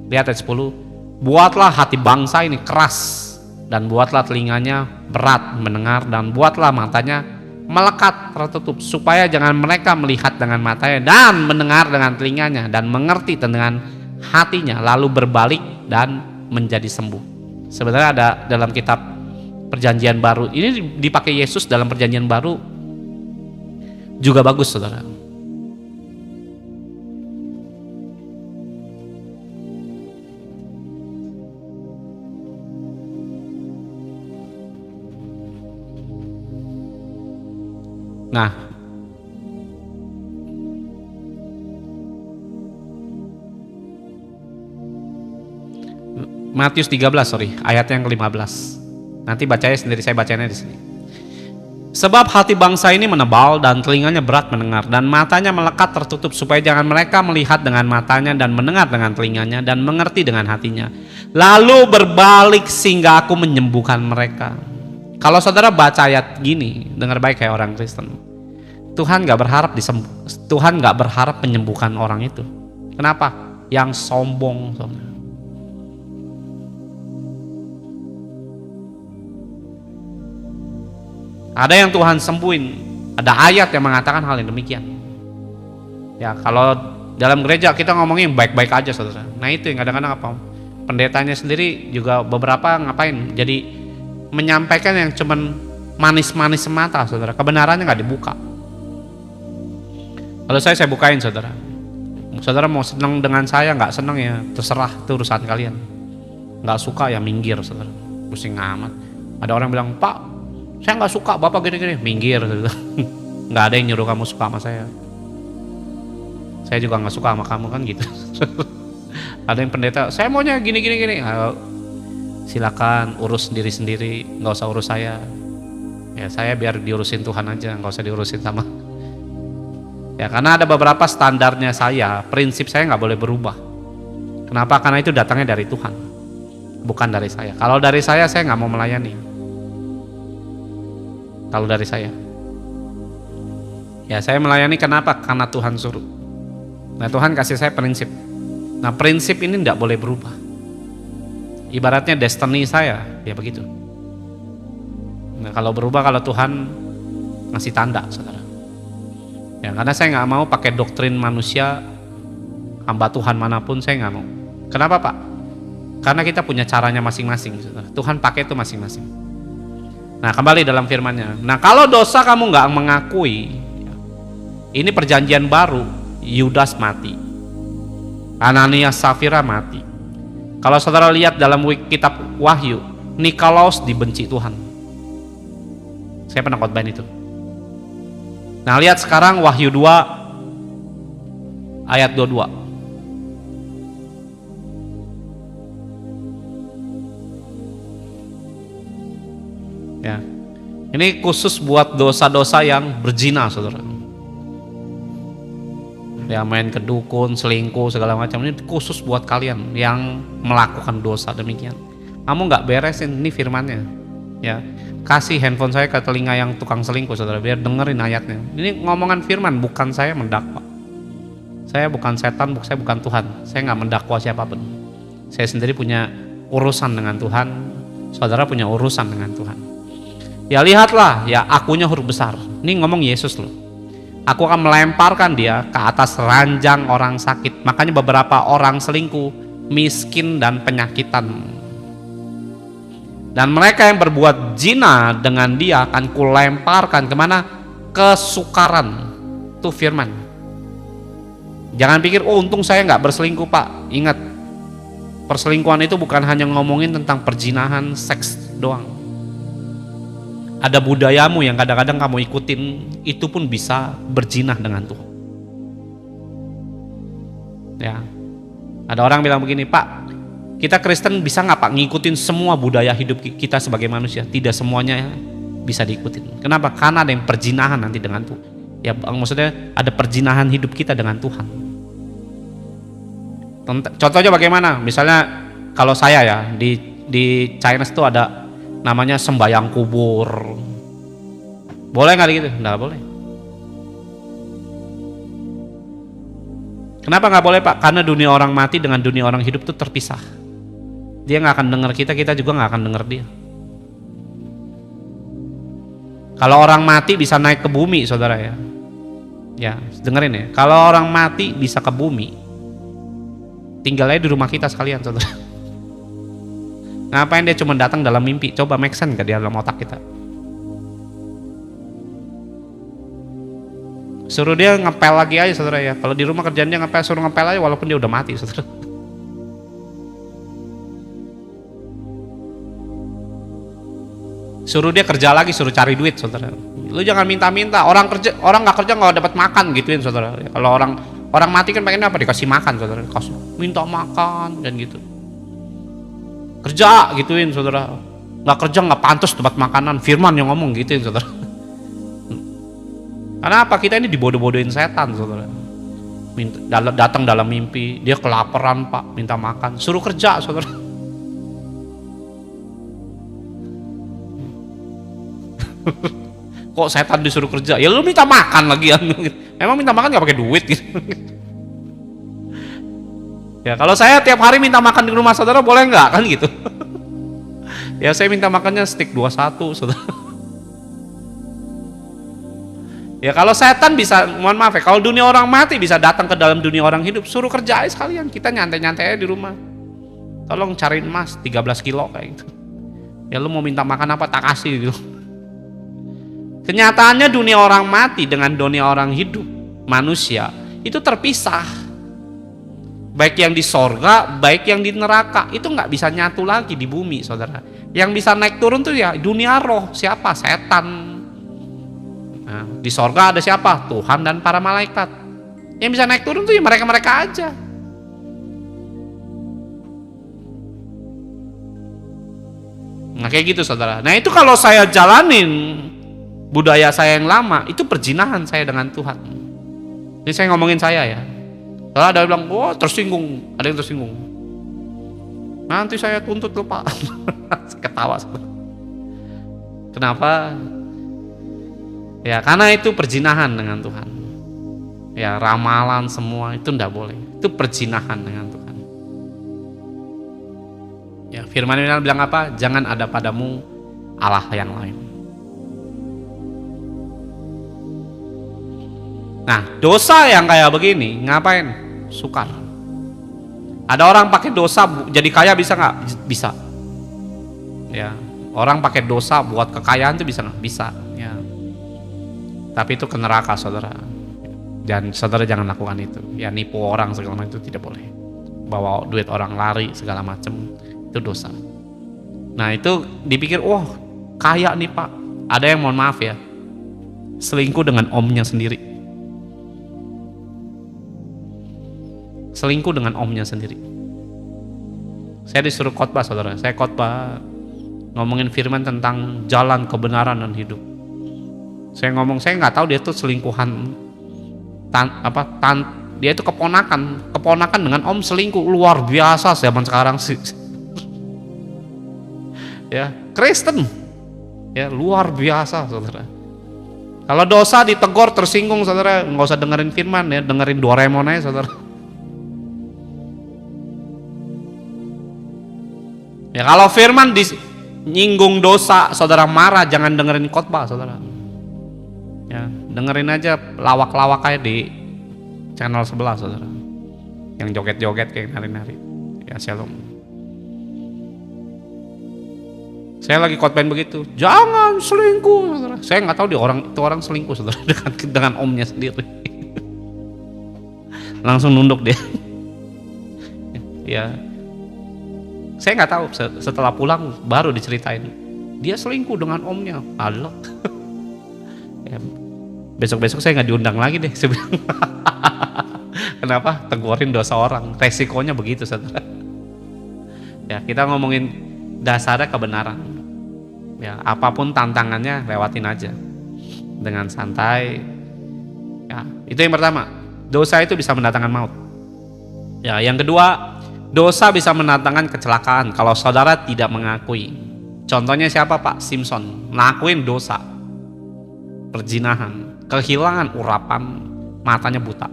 Lihat ayat 10, buatlah hati bangsa ini keras dan buatlah telinganya berat mendengar dan buatlah matanya melekat tertutup supaya jangan mereka melihat dengan matanya dan mendengar dengan telinganya dan mengerti dengan hatinya lalu berbalik dan menjadi sembuh. Sebenarnya ada dalam kitab Perjanjian Baru, ini dipakai Yesus dalam Perjanjian Baru juga bagus saudara. Nah, Matius 13, ayat yang ke-15. Nanti bacanya sendiri, saya bacanya di sini. Sebab hati bangsa ini menebal dan telinganya berat mendengar dan matanya melekat tertutup supaya jangan mereka melihat dengan matanya dan mendengar dengan telinganya dan mengerti dengan hatinya. Lalu berbalik sehingga aku menyembuhkan mereka. Kalau saudara baca ayat gini, dengar baik kayak orang Kristen. Tuhan nggak berharap Tuhan nggak berharap menyembuhkan orang itu. Kenapa? Yang sombong, saudara. Ada yang Tuhan sembuhin, ada ayat yang mengatakan hal yang demikian. Ya, kalau dalam gereja kita ngomongin baik-baik aja, saudara. Nah itu yang kadang-kadang apa? Pendetanya sendiri juga beberapa ngapain? Jadi menyampaikan yang cuman manis-manis semata, saudara. Kebenarannya nggak dibuka. Kalau saya bukain, saudara. Saudara mau senang dengan saya, nggak senang ya terserah, itu urusan kalian. Nggak suka ya minggir, saudara. Pusing amat. Ada orang bilang, Pak, saya nggak suka bapak gini-gini, minggir. Nggak ada yang nyuruh kamu suka sama saya. Saya juga nggak suka sama kamu kan gitu. Ada yang pendeta, saya maunya gini-gini. Silakan urus sendiri-sendiri, nggak usah urus saya. Ya saya biar diurusin Tuhan aja, nggak usah diurusin sama. Ya karena ada beberapa standarnya saya, prinsip saya nggak boleh berubah. Kenapa? Karena itu datangnya dari Tuhan, bukan dari saya. Kalau dari saya nggak mau melayani. Kalau dari saya, ya saya melayani kenapa? Karena Tuhan suruh. Nah Tuhan kasih saya prinsip. Nah prinsip ini tidak boleh berubah. Ibaratnya destiny saya, ya begitu. Nah kalau berubah, kalau Tuhan ngasih tanda, saudara. Ya karena saya nggak mau pakai doktrin manusia, hamba Tuhan manapun saya nggak mau. Kenapa Pak? Karena kita punya caranya masing-masing, saudara. Tuhan pakai itu masing-masing. Nah kembali dalam firman-Nya. Nah kalau dosa kamu nggak mengakui, ini perjanjian baru, Yudas mati, Ananias Safira mati. Kalau saudara lihat dalam kitab Wahyu, Nikolaus dibenci Tuhan. Saya pernah khotbahin itu. Nah lihat sekarang Wahyu 2 ayat 22. Ya, ini khusus buat dosa-dosa yang berzina, saudara. Ya main ke dukun, selingkuh segala macam. Ini khusus buat kalian yang melakukan dosa demikian. Kamu nggak beresin, ini firmannya. Ya, kasih handphone saya ke telinga yang tukang selingkuh, saudara, biar dengerin ayatnya. Ini ngomongan firman, bukan saya mendakwa. Saya bukan setan, saya bukan Tuhan. Saya nggak mendakwa siapapun. Saya sendiri punya urusan dengan Tuhan. Saudara punya urusan dengan Tuhan. Ya lihatlah, ya akunya huruf besar. Ini ngomong Yesus loh. Aku akan melemparkan dia ke atas ranjang orang sakit. Makanya beberapa orang selingkuh, miskin dan penyakitan. Dan mereka yang berbuat zina dengan dia akan kulemparkan kemana? Kesukaran. Itu firman. Jangan pikir, oh untung saya nggak berselingkuh pak. Ingat, perselingkuhan itu bukan hanya ngomongin tentang perzinahan, seks doang. Ada budayamu yang kadang-kadang kamu ikutin, itu pun bisa berzina dengan Tuhan. Ya, ada orang bilang begini, Pak, kita Kristen bisa nggak Pak ngikutin semua budaya hidup kita sebagai manusia? Tidak semuanya bisa diikutin. Kenapa? Karena ada yang perzinahan nanti dengan Tuhan. Ya, maksudnya ada perzinahan hidup kita dengan Tuhan. Contohnya bagaimana? Misalnya kalau saya ya di China itu ada namanya sembayang kubur. Boleh nggak gitu? Nggak boleh. Kenapa nggak boleh Pak? Karena dunia orang mati dengan dunia orang hidup itu terpisah. Dia nggak akan dengar kita juga nggak akan dengar dia. Kalau orang mati bisa naik ke bumi, saudara ya. Ya, dengerin ya. Kalau orang mati bisa ke bumi, tinggal aja di rumah kita sekalian, saudara. Ngapain dia cuma datang dalam mimpi? Coba make sense ke dia dalam otak kita. Suruh dia ngepel lagi aja, saudara ya. Kalau di rumah kerjaan dia ngepel, suruh ngepel aja walaupun dia udah mati, saudara. Suruh dia kerja lagi, suruh cari duit, saudara. Lu jangan minta-minta. Orang nggak kerja nggak dapat makan gituin, saudara. Kalau orang mati kan pengen apa? Dikasih makan, saudara. Kasih minta makan dan gitu. Kerja gituin, saudara. Nggak kerja nggak pantas dapat makanan. Firman yang ngomong gituin, saudara. Karena apa? Kita ini dibodoh-bodohin setan, saudara. Datang dalam mimpi, dia kelaparan pak, minta makan. Suruh kerja, saudara. Kok setan disuruh kerja? Ya lu minta makan lagi. Memang minta makan nggak pakai duit gitu. Ya kalau saya tiap hari minta makan di rumah saudara boleh nggak kan gitu? Ya saya minta makannya steak 21 saudara. Ya kalau setan bisa, mohon maaf ya, kalau dunia orang mati bisa datang ke dalam dunia orang hidup, suruh kerja aja sekalian, kita nyantai-nyantai aja di rumah. Tolong cariin emas 13 kilo kayak gitu. Ya lu mau minta makan apa tak kasih gitu. Kenyataannya dunia orang mati dengan dunia orang hidup, manusia itu terpisah. Baik yang di sorga, baik yang di neraka, itu nggak bisa nyatu lagi di bumi, saudara. Yang bisa naik turun tuh ya dunia roh. Siapa? Setan. Nah, di sorga ada siapa? Tuhan dan para malaikat. Yang bisa naik turun tuh ya mereka-mereka aja. Nah kayak gitu, saudara. Nah itu kalau saya jalanin budaya saya yang lama, itu perzinahan saya dengan Tuhan. Ini saya ngomongin saya ya. Kalau ada yang bilang, oh tersinggung, ada yang tersinggung. Nanti saya tuntut lo pak. Ketawa. Kenapa? Ya karena itu perzinahan dengan Tuhan. Ya ramalan semua itu ndak boleh. Itu perzinahan dengan Tuhan. Ya firman bilang apa? Jangan ada padamu Allah yang lain. Nah, dosa yang kayak begini ngapain? Sukar. Ada orang pakai dosa jadi kaya bisa nggak? Bisa. Ya, orang pakai dosa buat kekayaan itu bisa nggak? Bisa. Ya. Tapi itu ke neraka, saudara. Dan saudara jangan lakukan itu. Ya nipu orang segala macam itu tidak boleh. Bawa duit orang lari segala macam itu dosa. Nah itu dipikir, wah kaya nih pak. Ada yang mohon maaf ya, selingkuh dengan omnya sendiri. Selingkuh dengan omnya sendiri. Saya disuruh khotbah, saudara. Saya khotbah ngomongin firman tentang jalan kebenaran dan hidup. Saya ngomong, saya nggak tahu dia tuh selingkuhan dia itu keponakan dengan om selingkuh, luar biasa zaman sekarang sih. Ya, Kristen, ya luar biasa saudara. Kalau dosa ditegur tersinggung saudara, nggak usah dengerin firman ya, dengerin Doraemon aja saudara. Ya kalau firman nyinggung dosa, saudara marah, jangan dengerin khotbah saudara. Ya, dengerin aja lawak-lawak aja di channel sebelah saudara, yang joget-joget kayak nari-nari. Ya shalom. Saya lagi khotbahin begitu, jangan selingkuh saudara. Saya nggak tahu orang selingkuh saudara dengan omnya sendiri. Langsung nunduk dia. Ya, saya nggak tahu, setelah pulang baru diceritain dia selingkuh dengan omnya. Allah. Ya, besok-besok saya nggak diundang lagi deh. Kenapa? Tegurin dosa orang, resikonya begitu saudara. Ya, kita ngomongin dasarnya kebenaran. Ya, apapun tantangannya lewatin aja dengan santai. Ya, itu yang pertama. Dosa itu bisa mendatangkan maut. Ya, yang kedua, dosa bisa mendatangkan kecelakaan kalau saudara tidak mengakui. Contohnya siapa Pak? Simpson, ngakuin dosa, perzinahan, kehilangan urapan, matanya buta.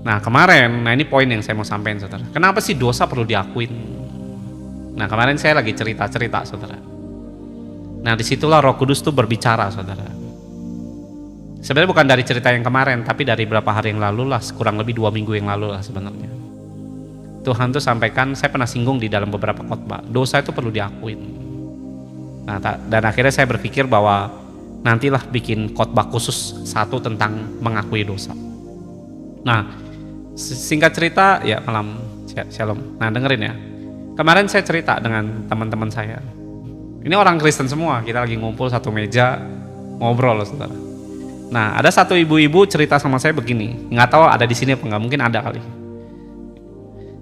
Nah kemarin, ini poin yang saya mau sampaikan saudara. Kenapa sih dosa perlu diakuin? Nah kemarin saya lagi cerita saudara. Nah disitulah Roh Kudus tuh berbicara saudara. Sebenarnya bukan dari cerita yang kemarin, tapi dari beberapa hari yang lalu lah, kurang lebih 2 minggu yang lalu lah sebenarnya. Tuhan tuh sampaikan, saya pernah singgung di dalam beberapa khotbah, dosa itu perlu diakuin. Nah dan akhirnya saya berpikir bahwa nantilah bikin khotbah khusus satu tentang mengakui dosa. Nah singkat cerita ya, malam shalom. Nah dengerin ya, kemarin saya cerita dengan teman-teman saya. Ini orang Kristen semua, kita lagi ngumpul satu meja ngobrol loh saudara. Nah ada satu ibu-ibu cerita sama saya begini, nggak tahu ada di sini apa nggak, mungkin ada kali.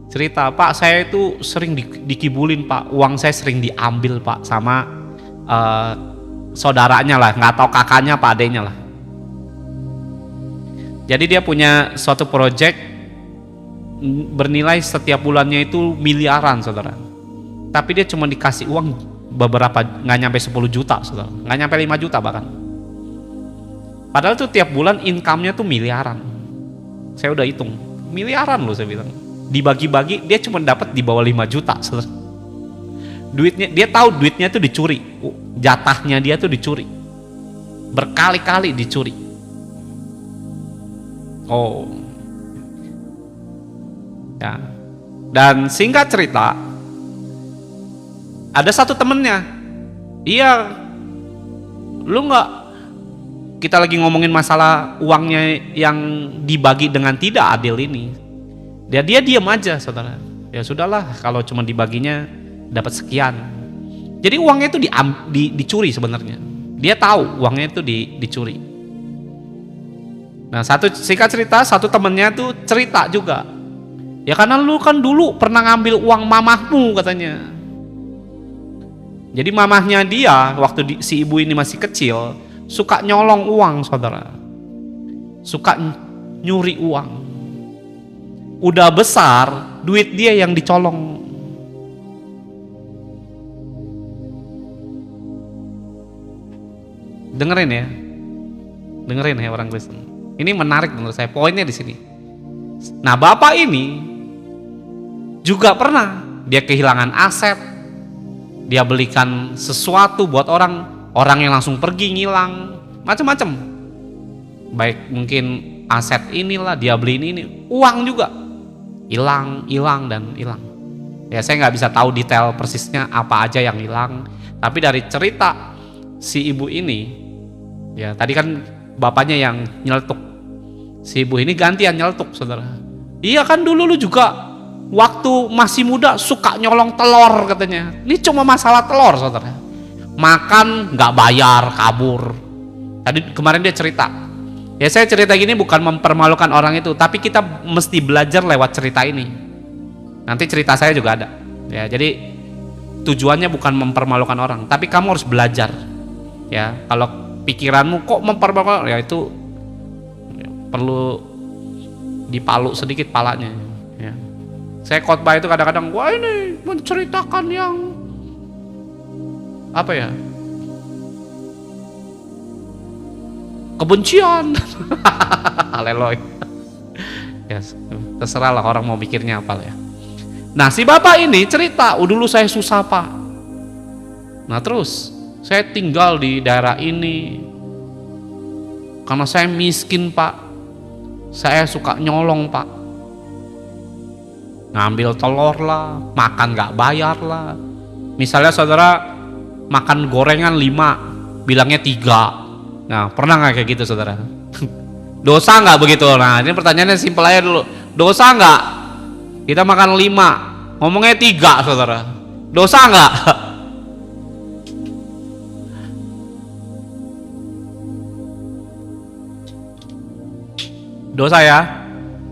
Cerita, Pak saya itu sering dikibulin Pak, uang saya sering diambil Pak sama saudaranya lah, nggak tahu kakaknya apa adenya lah. Jadi dia punya suatu proyek bernilai setiap bulannya itu miliaran saudara, tapi dia cuma dikasih uang beberapa, nggak nyampe 10 juta saudara, nggak nyampe 5 juta bahkan, padahal tuh tiap bulan income-nya tuh miliaran. Saya udah hitung miliaran loh, saya bilang dibagi-bagi dia cuma dapat di bawah 5 juta saudara. Duitnya, dia tahu duitnya tuh dicuri, jatahnya dia tuh dicuri, berkali-kali dicuri. Oh ya, dan singkat cerita, ada satu temennya, iya, lu nggak, kita lagi ngomongin masalah uangnya yang dibagi dengan tidak adil ini, dia diam aja saudara. Ya sudahlah, kalau cuma dibaginya dapat sekian. Jadi uangnya itu dicuri sebenarnya. Dia tahu uangnya itu dicuri. Nah singkat cerita, satu temennya tuh cerita juga. Ya karena lu kan dulu pernah ngambil uang mamahmu katanya. Jadi mamahnya dia waktu si ibu ini masih kecil suka nyolong uang saudara, suka nyuri uang. Udah besar duit dia yang dicolong. Dengerin ya orang Kristen. Ini menarik menurut saya, poinnya di sini. Nah bapak ini juga pernah dia kehilangan aset, dia belikan sesuatu buat orang yang langsung pergi, ngilang, macam-macam. Baik mungkin aset inilah dia beliin ini, uang juga hilang. Ya saya nggak bisa tahu detail persisnya apa aja yang hilang, tapi dari cerita si ibu ini, ya tadi kan bapaknya yang nyeletuk, si ibu ini gantian nyeletuk saudara. Iya kan dulu lu juga waktu masih muda suka nyolong telur katanya. Ini cuma masalah telur saudara, makan nggak bayar, kabur. Tadi kemarin dia cerita. Ya saya cerita gini bukan mempermalukan orang itu, tapi kita mesti belajar lewat cerita ini. Nanti cerita saya juga ada. Ya jadi tujuannya bukan mempermalukan orang, tapi kamu harus belajar. Ya, kalau pikiranmu kok mempermalukan, ya itu perlu dipalu sedikit palanya. Ya. Saya khotbah itu kadang-kadang, wah ini menceritakan yang apa ya? Kebencian. Haleluya. Yes, terserah lah orang mau mikirnya apa ya. Nah si bapak ini cerita, dulu saya susah pak. Nah terus saya tinggal di daerah ini karena saya miskin pak. Saya suka nyolong pak. Ngambil telur lah, makan gak bayar lah. Misalnya saudara makan gorengan 5, bilangnya 3. Nah pernah gak kayak gitu saudara? Dosa nggak begitu? Nah ini pertanyaannya simpel aja dulu. Dosa nggak? Kita makan 5, ngomongnya 3 saudara. Dosa nggak? Dosa ya?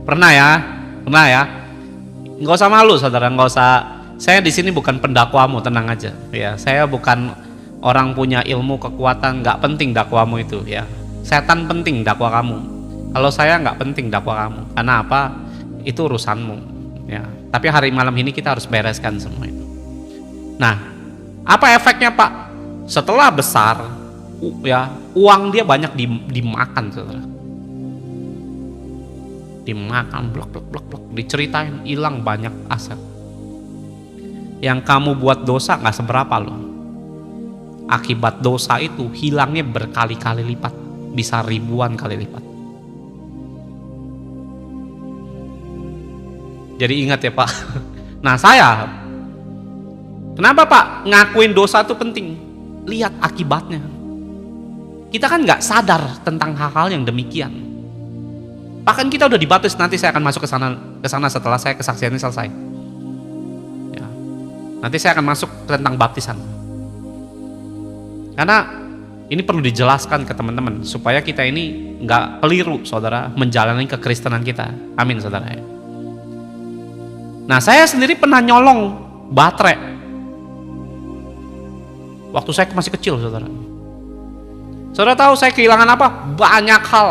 Pernah ya? Pernah ya? Nggak usah malu saudara, nggak usah. Saya di sini bukan pendakwamu, tenang aja. Ya, saya bukan orang punya ilmu kekuatan. Nggak penting dakwamu itu ya. Setan penting dakwa kamu. Kalau saya nggak penting dakwa kamu, karena apa? Itu urusanmu. Ya. Tapi hari malam ini kita harus bereskan semua itu. Nah, apa efeknya Pak? Setelah besar, ya uang dia banyak dimakan, saudara. Dimakan, blok, diceritain, hilang banyak aset. Yang kamu buat dosa nggak seberapa loh. Akibat dosa itu hilangnya berkali-kali lipat, bisa ribuan kali lipat. Jadi ingat ya Pak. Nah saya, kenapa Pak ngakuin dosa itu penting? Lihat akibatnya. Kita kan nggak sadar tentang hal-hal yang demikian. Bahkan kita udah dibaptis, nanti saya akan masuk ke sana setelah saya kesaksiannya selesai. Ya. Nanti saya akan masuk tentang baptisan. Karena ini perlu dijelaskan ke teman-teman supaya kita ini nggak keliru saudara menjalani kekristenan kita. Amin saudara. Nah saya sendiri pernah nyolong baterai waktu saya masih kecil saudara. Saudara tahu saya kehilangan apa? Banyak hal.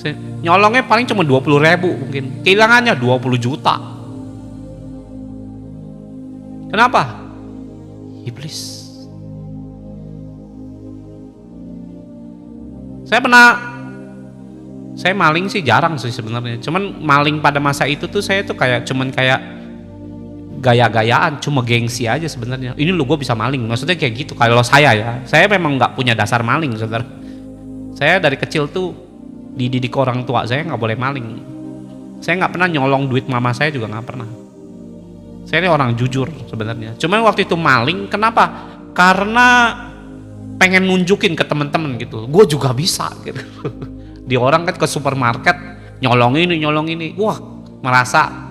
Saya nyolongnya paling cuma 20.000 mungkin, kehilangannya 20 juta. Kenapa? Iblis. Saya maling sih jarang sih sebenarnya. Cuman maling pada masa itu tuh saya tuh kayak gaya-gayaan, cuma gengsi aja sebenarnya. Ini lo gue bisa maling, maksudnya kayak gitu. Kalau saya ya, saya memang nggak punya dasar maling, saudara. Saya dari kecil tuh dididik orang tua saya nggak boleh maling. Saya nggak pernah nyolong duit mama saya juga nggak pernah. Saya ini orang jujur sebenarnya. Cuman waktu itu maling, kenapa? Karena pengen nunjukin ke teman-teman gitu. Gue juga bisa gitu. Di orang kan ke supermarket nyolong ini, wah merasa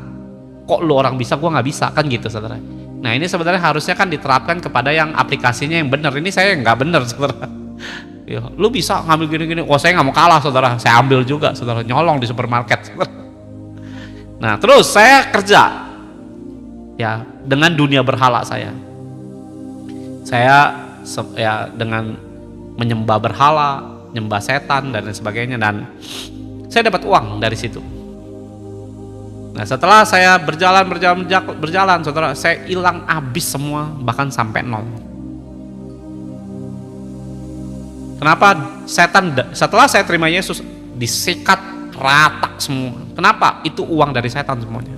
kok lu orang bisa, gua nggak bisa kan gitu saudara. Nah ini sebenarnya harusnya kan diterapkan kepada yang aplikasinya yang benar. Ini saya nggak benar saudara. Ya, lu bisa ngambil gini-gini, oh saya nggak mau kalah saudara, saya ambil juga saudara, nyolong di supermarket. Nah terus saya kerja ya dengan dunia berhala saya ya dengan menyembah berhala, nyembah setan dan lain sebagainya, dan saya dapat uang dari situ. Nah setelah saya berjalan saudara, saya hilang habis semua, bahkan sampai 0. Kenapa? Setan setelah saya terima Yesus disikat rata semua. Kenapa? Itu uang dari setan semuanya.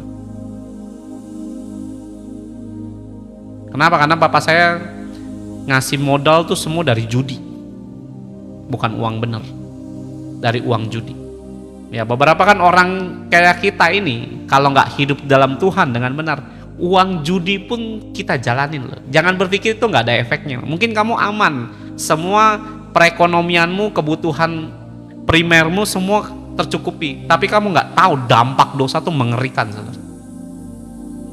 Kenapa? Karena bapak saya ngasih modal tuh semua dari judi. Bukan uang bener, dari uang judi. Ya beberapa kan orang kayak kita ini kalau nggak hidup dalam Tuhan dengan benar, uang judi pun kita jalanin loh. Jangan berpikir itu nggak ada efeknya. Mungkin kamu aman, semua perekonomianmu, kebutuhan primermu semua tercukupi, tapi kamu nggak tahu dampak dosa tuh mengerikan saudara.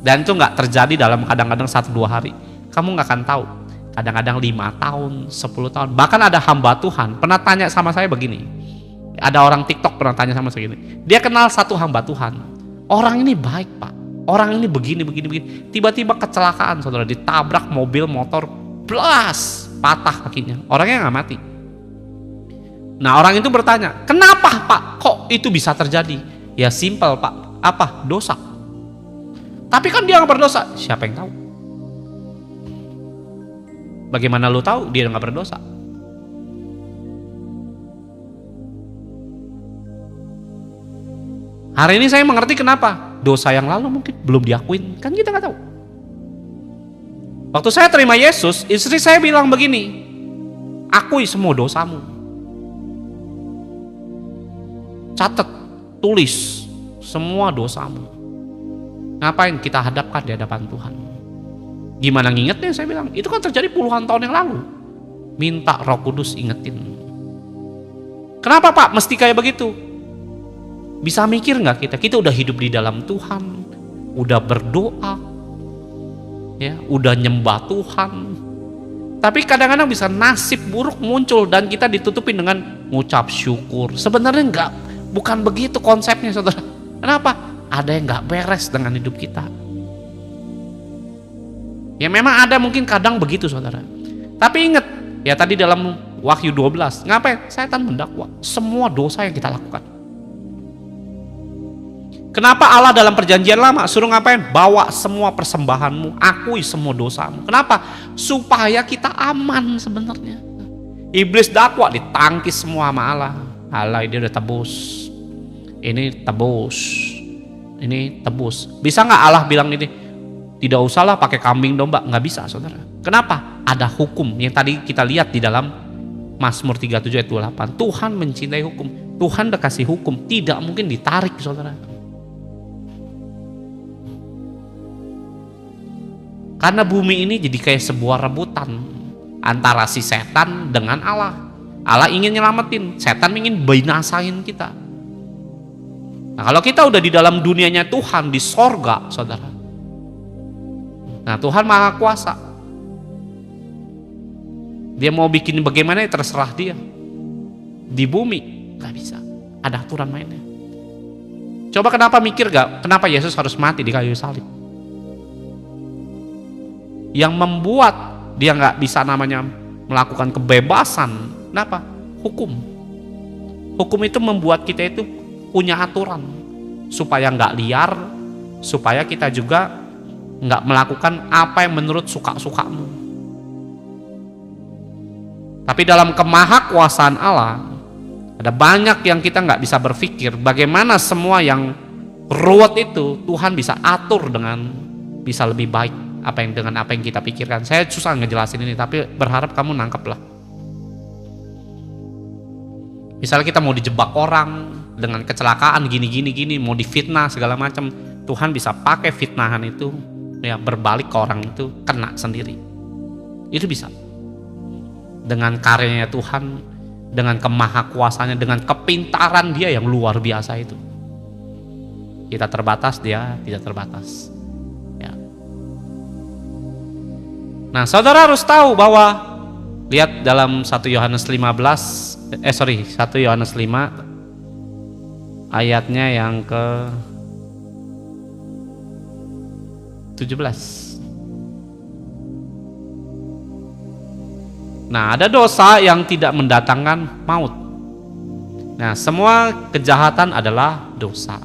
Dan itu nggak terjadi dalam kadang-kadang 1-2 hari. Kamu nggak akan tahu. Kadang-kadang 5 tahun, 10 tahun. Bahkan ada hamba Tuhan pernah tanya sama saya begini. Ada orang TikTok pernah tanya sama saya begini. Dia kenal satu hamba Tuhan. Orang ini baik Pak, orang ini begini. Tiba-tiba kecelakaan saudara, ditabrak mobil motor, blas, patah kakinya. Orangnya nggak mati. Nah orang itu bertanya, kenapa Pak kok itu bisa terjadi? Ya simpel Pak, apa? Dosa. Tapi kan dia nggak berdosa. Siapa yang tahu? Bagaimana lu tahu dia nggak berdosa? Hari ini saya mengerti kenapa dosa yang lalu mungkin belum diakuin, kan kita nggak tahu. Waktu saya terima Yesus, istri saya bilang begini, akui semua dosamu, catat, tulis semua dosamu. Ngapain kita hadapkan di hadapan Tuhan? Gimana ngingetnya? Saya bilang itu kan terjadi puluhan tahun yang lalu. Minta Roh Kudus ingetin. Kenapa Pak mesti kayak begitu? Bisa mikir nggak kita? Kita udah hidup di dalam Tuhan, udah berdoa, ya, udah nyembah Tuhan. Tapi kadang-kadang bisa nasib buruk muncul dan kita ditutupin dengan ngucap syukur. Sebenarnya nggak, bukan begitu konsepnya, saudara. Kenapa? Ada yang nggak beres dengan hidup kita. Ya memang ada mungkin kadang begitu, saudara. Tapi ingat, ya tadi dalam Wahyu 12, ngapain? Setan mendakwa semua dosa yang kita lakukan. Kenapa Allah dalam perjanjian lama suruh ngapain? Bawa semua persembahanmu, akui semua dosamu. Kenapa? Supaya kita aman sebenarnya. Iblis dakwa, ditangkis semua sama Allah. Allah dia udah tebus. Ini tebus. Ini tebus. Bisa nggak Allah bilang ini? Tidak usahlah pakai kambing domba, nggak bisa, saudara. Kenapa? Ada hukum yang tadi kita lihat di dalam Mazmur 37 ayat 28. Tuhan mencintai hukum. Tuhan udah kasih hukum, tidak mungkin ditarik, saudara. Karena bumi ini jadi kayak sebuah rebutan antara si setan dengan Allah. Allah ingin nyelamatin, setan ingin binasain kita. Nah kalau kita udah di dalam dunianya Tuhan, di sorga, saudara. Nah Tuhan Maha Kuasa. Dia mau bikin bagaimana ya terserah dia. Di bumi gak bisa, ada aturan mainnya. Coba kenapa mikir gak, kenapa Yesus harus mati di kayu salib? Yang membuat dia nggak bisa namanya melakukan kebebasan, kenapa? Hukum. Hukum itu membuat kita itu punya aturan supaya nggak liar, supaya kita juga nggak melakukan apa yang menurut suka-sukamu. Tapi dalam kemahakuasaan Allah ada banyak yang kita nggak bisa berpikir bagaimana semua yang ruwet itu Tuhan bisa atur dengan bisa lebih baik dengan apa yang kita pikirkan. Saya susah ngejelasin ini, tapi berharap kamu nangkep lah. Misalnya kita mau dijebak orang dengan kecelakaan gini, mau difitnah segala macam, Tuhan bisa pakai fitnahan itu ya berbalik ke orang itu kena sendiri. Itu bisa. Dengan karyanya Tuhan, dengan kemahakuasaannya, dengan kepintaran dia yang luar biasa itu. Kita terbatas, dia tidak terbatas. Nah, saudara harus tahu bahwa lihat dalam 1 Yohanes 1 Yohanes 5 ayatnya yang ke 17. Nah, ada dosa yang tidak mendatangkan maut. Nah, semua kejahatan adalah dosa.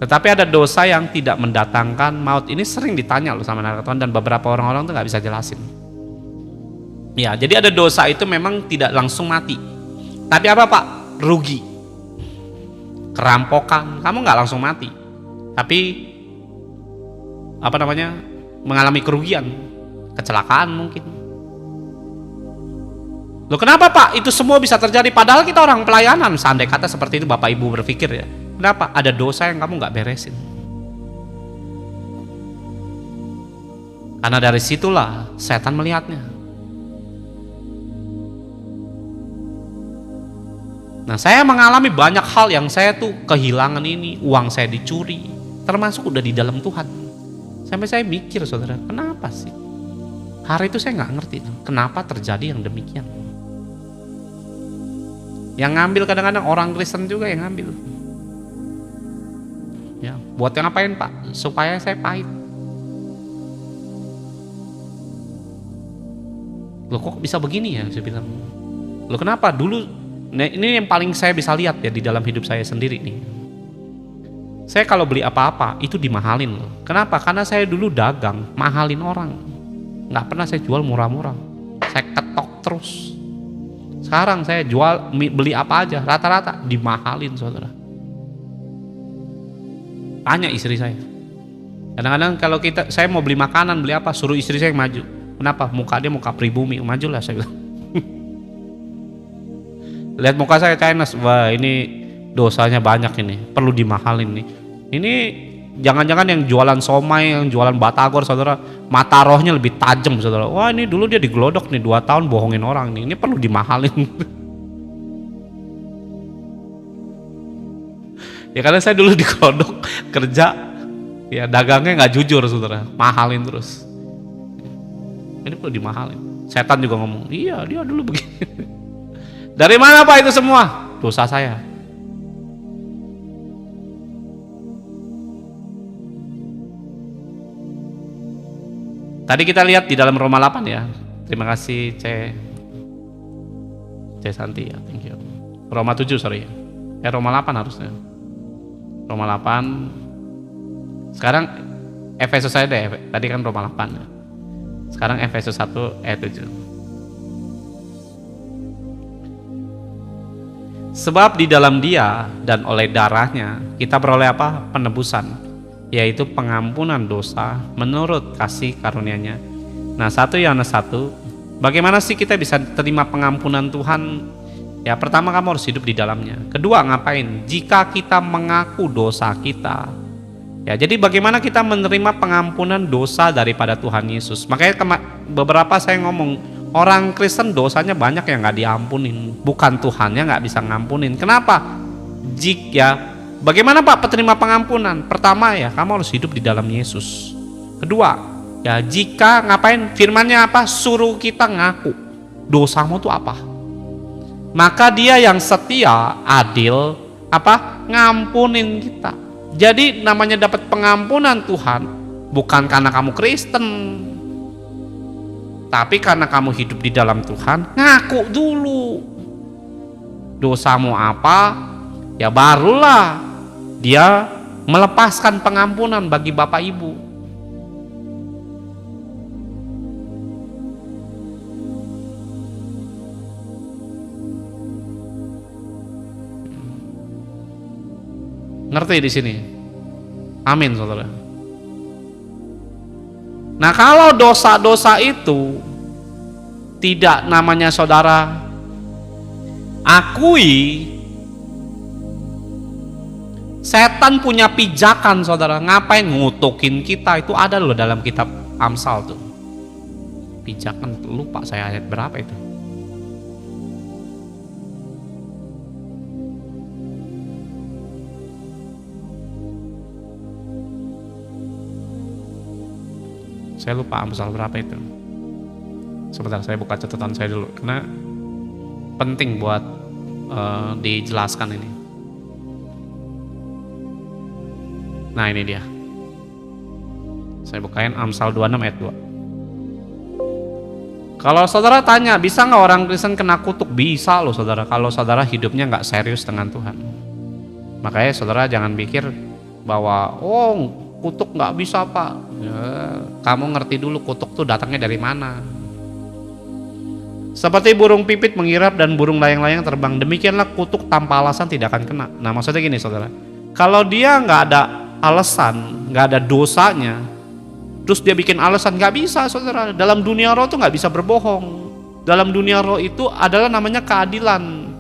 Tetapi ada dosa yang tidak mendatangkan maut. Ini sering ditanya loh sama anak Tuhan dan beberapa orang-orang tuh nggak bisa jelasin. Ya, jadi ada dosa itu memang tidak langsung mati. Tapi apa Pak? Rugi. Kerampokan, kamu nggak langsung mati. Tapi mengalami kerugian, kecelakaan mungkin. Loh kenapa Pak? Itu semua bisa terjadi padahal kita orang pelayanan. Seandai kata seperti itu Bapak Ibu berpikir ya. Kenapa? Ada dosa yang kamu nggak beresin. Karena dari situlah setan melihatnya. Nah, saya mengalami banyak hal yang saya tuh kehilangan ini, uang saya dicuri, termasuk udah di dalam Tuhan. Sampai saya mikir, saudara, kenapa sih? Hari itu saya nggak ngerti, kenapa terjadi yang demikian. Yang ngambil kadang-kadang orang Kristen juga yang ngambil. Ya, buat yang ngapain Pak? Supaya saya pahit. Loh kok bisa begini ya? Saya bilang. Loh kenapa? Dulu, nah ini yang paling saya bisa lihat ya di dalam hidup saya sendiri nih. Saya kalau beli apa-apa itu dimahalin loh. Kenapa? Karena saya dulu dagang, mahalin orang. Nggak pernah saya jual murah-murah. Saya ketok terus. Sekarang saya jual, beli apa aja, rata-rata dimahalin saudara. Tanya istri saya. Kadang-kadang kalau saya mau beli makanan, beli apa, suruh istri saya yang maju. Kenapa? Muka dia muka pribumi, majulah saya bilang. Lihat muka saya Chinese, wah ini dosanya banyak ini, perlu dimahalin nih. Ini jangan-jangan yang jualan somai, yang jualan batagor saudara, mata rohnya lebih tajam saudara. Wah ini dulu dia digelodok nih 2 tahun bohongin orang nih, ini perlu dimahalin. Ya karena saya dulu digelodok kerja, ya dagangnya nggak jujur saudara, mahalin terus. Ini perlu dimahalin. Setan juga ngomong, iya dia dulu begini. Dari mana Pak itu semua? Dosa saya. Tadi kita lihat di dalam Roma 8 ya. Terima kasih C Santi ya, thank you. Roma 7 sorry. Roma 8 harusnya. Roma 8. Sekarang Efesus saya deh. Tadi kan Roma 8 ya. Sekarang Efesus 1 ayat 7. Sebab di dalam Dia dan oleh darahnya kita beroleh apa? Penebusan, yaitu pengampunan dosa menurut kasih karunia-Nya. Nah 1 Yohanes 1, bagaimana sih kita bisa terima pengampunan Tuhan? Ya pertama kamu harus hidup di dalamnya. Kedua ngapain? Jika kita mengaku dosa kita. Ya jadi bagaimana kita menerima pengampunan dosa daripada Tuhan Yesus? Makanya beberapa saya ngomong, orang Kristen dosanya banyak yang nggak diampunin, bukan Tuhannya nggak bisa ngampunin. Kenapa? Bagaimana Pak penerima pengampunan? Pertama ya kamu harus hidup di dalam Yesus. Kedua ya jika ngapain? Firmannya apa? Suruh kita ngaku dosamu tuh apa? Maka Dia yang setia, adil, apa? Ngampunin kita. Jadi namanya dapat pengampunan Tuhan bukan karena kamu Kristen, tapi karena kamu hidup di dalam Tuhan. Ngaku dulu dosamu apa, ya barulah Dia melepaskan pengampunan bagi Bapak Ibu. Ngerti di sini? Amin saudara. Nah kalau dosa-dosa itu tidak namanya saudara akui, setan punya pijakan saudara, ngapain ngutukin kita. Itu ada loh dalam kitab Amsal tuh. Pijakan, lupa saya ayat berapa itu. Saya lupa Amsal berapa itu. Sebentar saya buka catatan saya dulu karena penting buat dijelaskan ini. Nah ini dia. Saya bukain Amsal 26 ayat 2. Kalau saudara tanya, bisa nggak orang Kristen kena kutuk? Bisa loh saudara, kalau saudara hidupnya nggak serius dengan Tuhan. Makanya saudara jangan pikir bahwa kutuk nggak bisa Pak. Ya, kamu ngerti dulu kutuk tuh datangnya dari mana. Seperti burung pipit menggirap dan burung layang-layang terbang, demikianlah kutuk tanpa alasan tidak akan kena. Nah maksudnya gini saudara, kalau dia nggak ada alasan, nggak ada dosanya, terus dia bikin alasan, nggak bisa saudara. Dalam dunia roh tuh nggak bisa berbohong. Dalam dunia roh itu adalah namanya keadilan.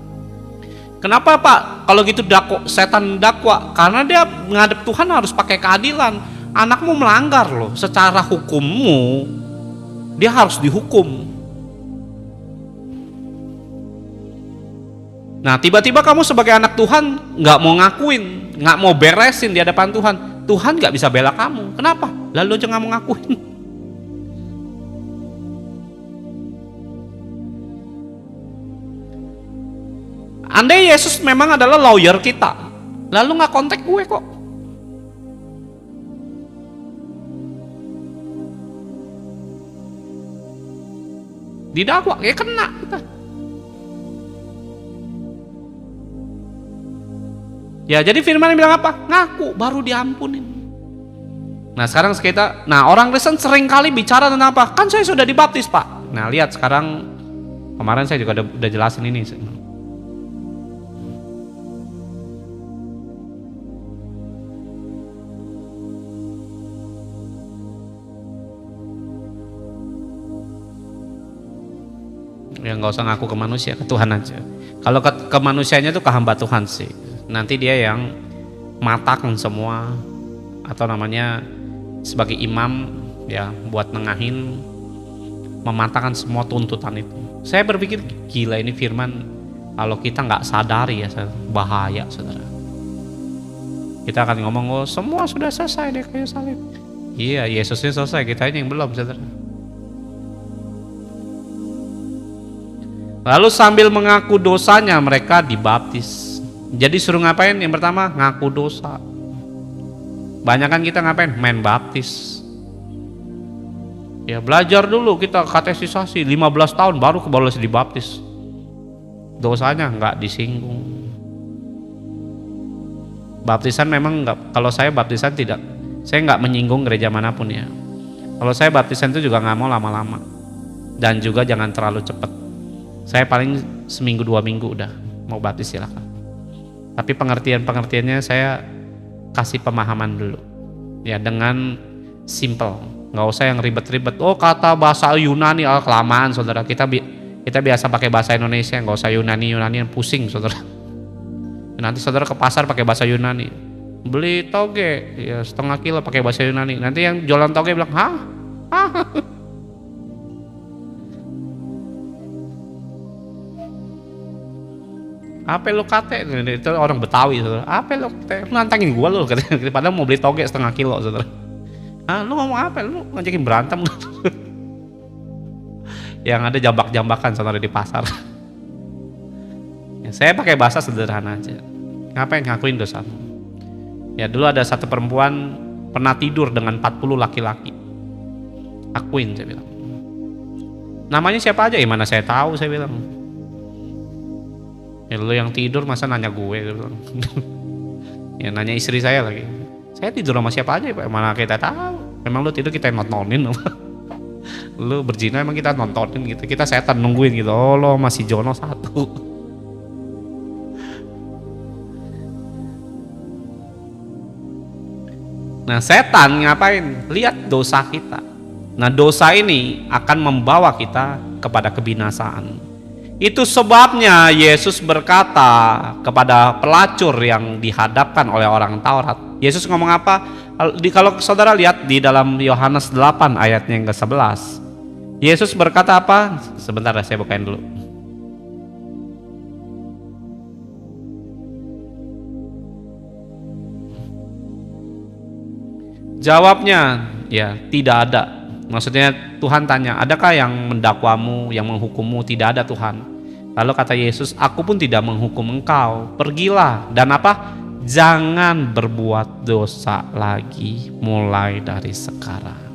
Kenapa Pak? Kalau gitu setan dakwa, karena dia menghadap Tuhan harus pakai keadilan. Anakmu melanggar loh, secara hukummu dia harus dihukum. Nah tiba-tiba kamu sebagai anak Tuhan nggak mau ngakuin, nggak mau beresin di hadapan Tuhan. Tuhan nggak bisa bela kamu. Kenapa? Lalu aja nggak mau ngakuin. Andai Yesus memang adalah lawyer kita, lalu nggak kontak gue kok. Didakwa, ya kena kita. Ya jadi firman bilang apa? Ngaku baru diampunin. Nah sekarang orang Kristen sering kali bicara tentang apa? Kan saya sudah dibaptis Pak. Nah lihat sekarang, kemarin saya juga udah jelasin ini. Ya nggak usah ngaku ke manusia, ke Tuhan aja. Kalau ke manusianya tuh ke hamba Tuhan sih. Nanti dia yang matakan semua, atau namanya sebagai imam ya, buat nengahin, mematahkan semua tuntutan itu. Saya berpikir gila ini firman, kalau kita nggak sadari ya bahaya saudara. Kita akan ngomong, oh semua sudah selesai deh kayu salib. Iya, Yesusnya selesai, kita ini yang belum saudara. Lalu sambil mengaku dosanya mereka dibaptis. Jadi suruh ngapain? Yang pertama ngaku dosa. Banyakan kita ngapain? Main baptis. Ya belajar dulu kita katekisasi 15 tahun baru boleh dibaptis. Dosanya nggak disinggung. Baptisan memang nggak. Kalau saya baptisan tidak, saya nggak menyinggung gereja manapun ya. Kalau saya baptisan itu juga nggak mau lama-lama, dan juga jangan terlalu cepat. Saya paling seminggu 2 minggu udah mau baptis silakan. Tapi pengertiannya saya kasih pemahaman dulu. Ya dengan simple, nggak usah yang ribet-ribet. Oh kata bahasa Yunani, kelamaan saudara. Kita biasa pakai bahasa Indonesia, nggak usah Yunani yang pusing saudara. Nanti saudara ke pasar pakai bahasa Yunani, beli toge ya setengah kilo pakai bahasa Yunani. Nanti yang jualan toge bilang, hah? Apa lo kate? Itu orang Betawi saudara. Apa lo kate? Nantangin gua lo katanya. Padahal mau beli toge setengah kilo saudara. Lu ngomong apa? Lu ngajakin berantem. Yang ada jambak-jambakan saudara di pasar. Ya, saya pakai bahasa sederhana aja. Ngapain ngakuin dosamu? Ya dulu ada satu perempuan pernah tidur dengan 40 laki-laki. Akuin saya bilang. Namanya siapa aja? Mana saya tahu saya bilang. Ya lu yang tidur masa nanya gue gitu. Ya nanya istri saya lagi. Saya tidur sama siapa aja Pak? Mana kita tahu. Memang lu tidur kita nontonin. Lu berzina emang kita nontonin gitu. Kita setan nungguin gitu. Oh lo masih Jono 1. Nah setan ngapain? Lihat dosa kita. Nah dosa ini akan membawa kita kepada kebinasaan. Itu sebabnya Yesus berkata kepada pelacur yang dihadapkan oleh orang Taurat. Yesus ngomong apa? Kalau saudara lihat di dalam Yohanes 8 ayatnya yang ke-11. Yesus berkata apa? Sebentar saya bukain dulu. Jawabnya, ya tidak ada. Maksudnya Tuhan tanya, adakah yang mendakwamu, yang menghukummu? Tidak ada Tuhan. Lalu kata Yesus, aku pun tidak menghukum engkau. Pergilah dan apa? Jangan berbuat dosa lagi mulai dari sekarang.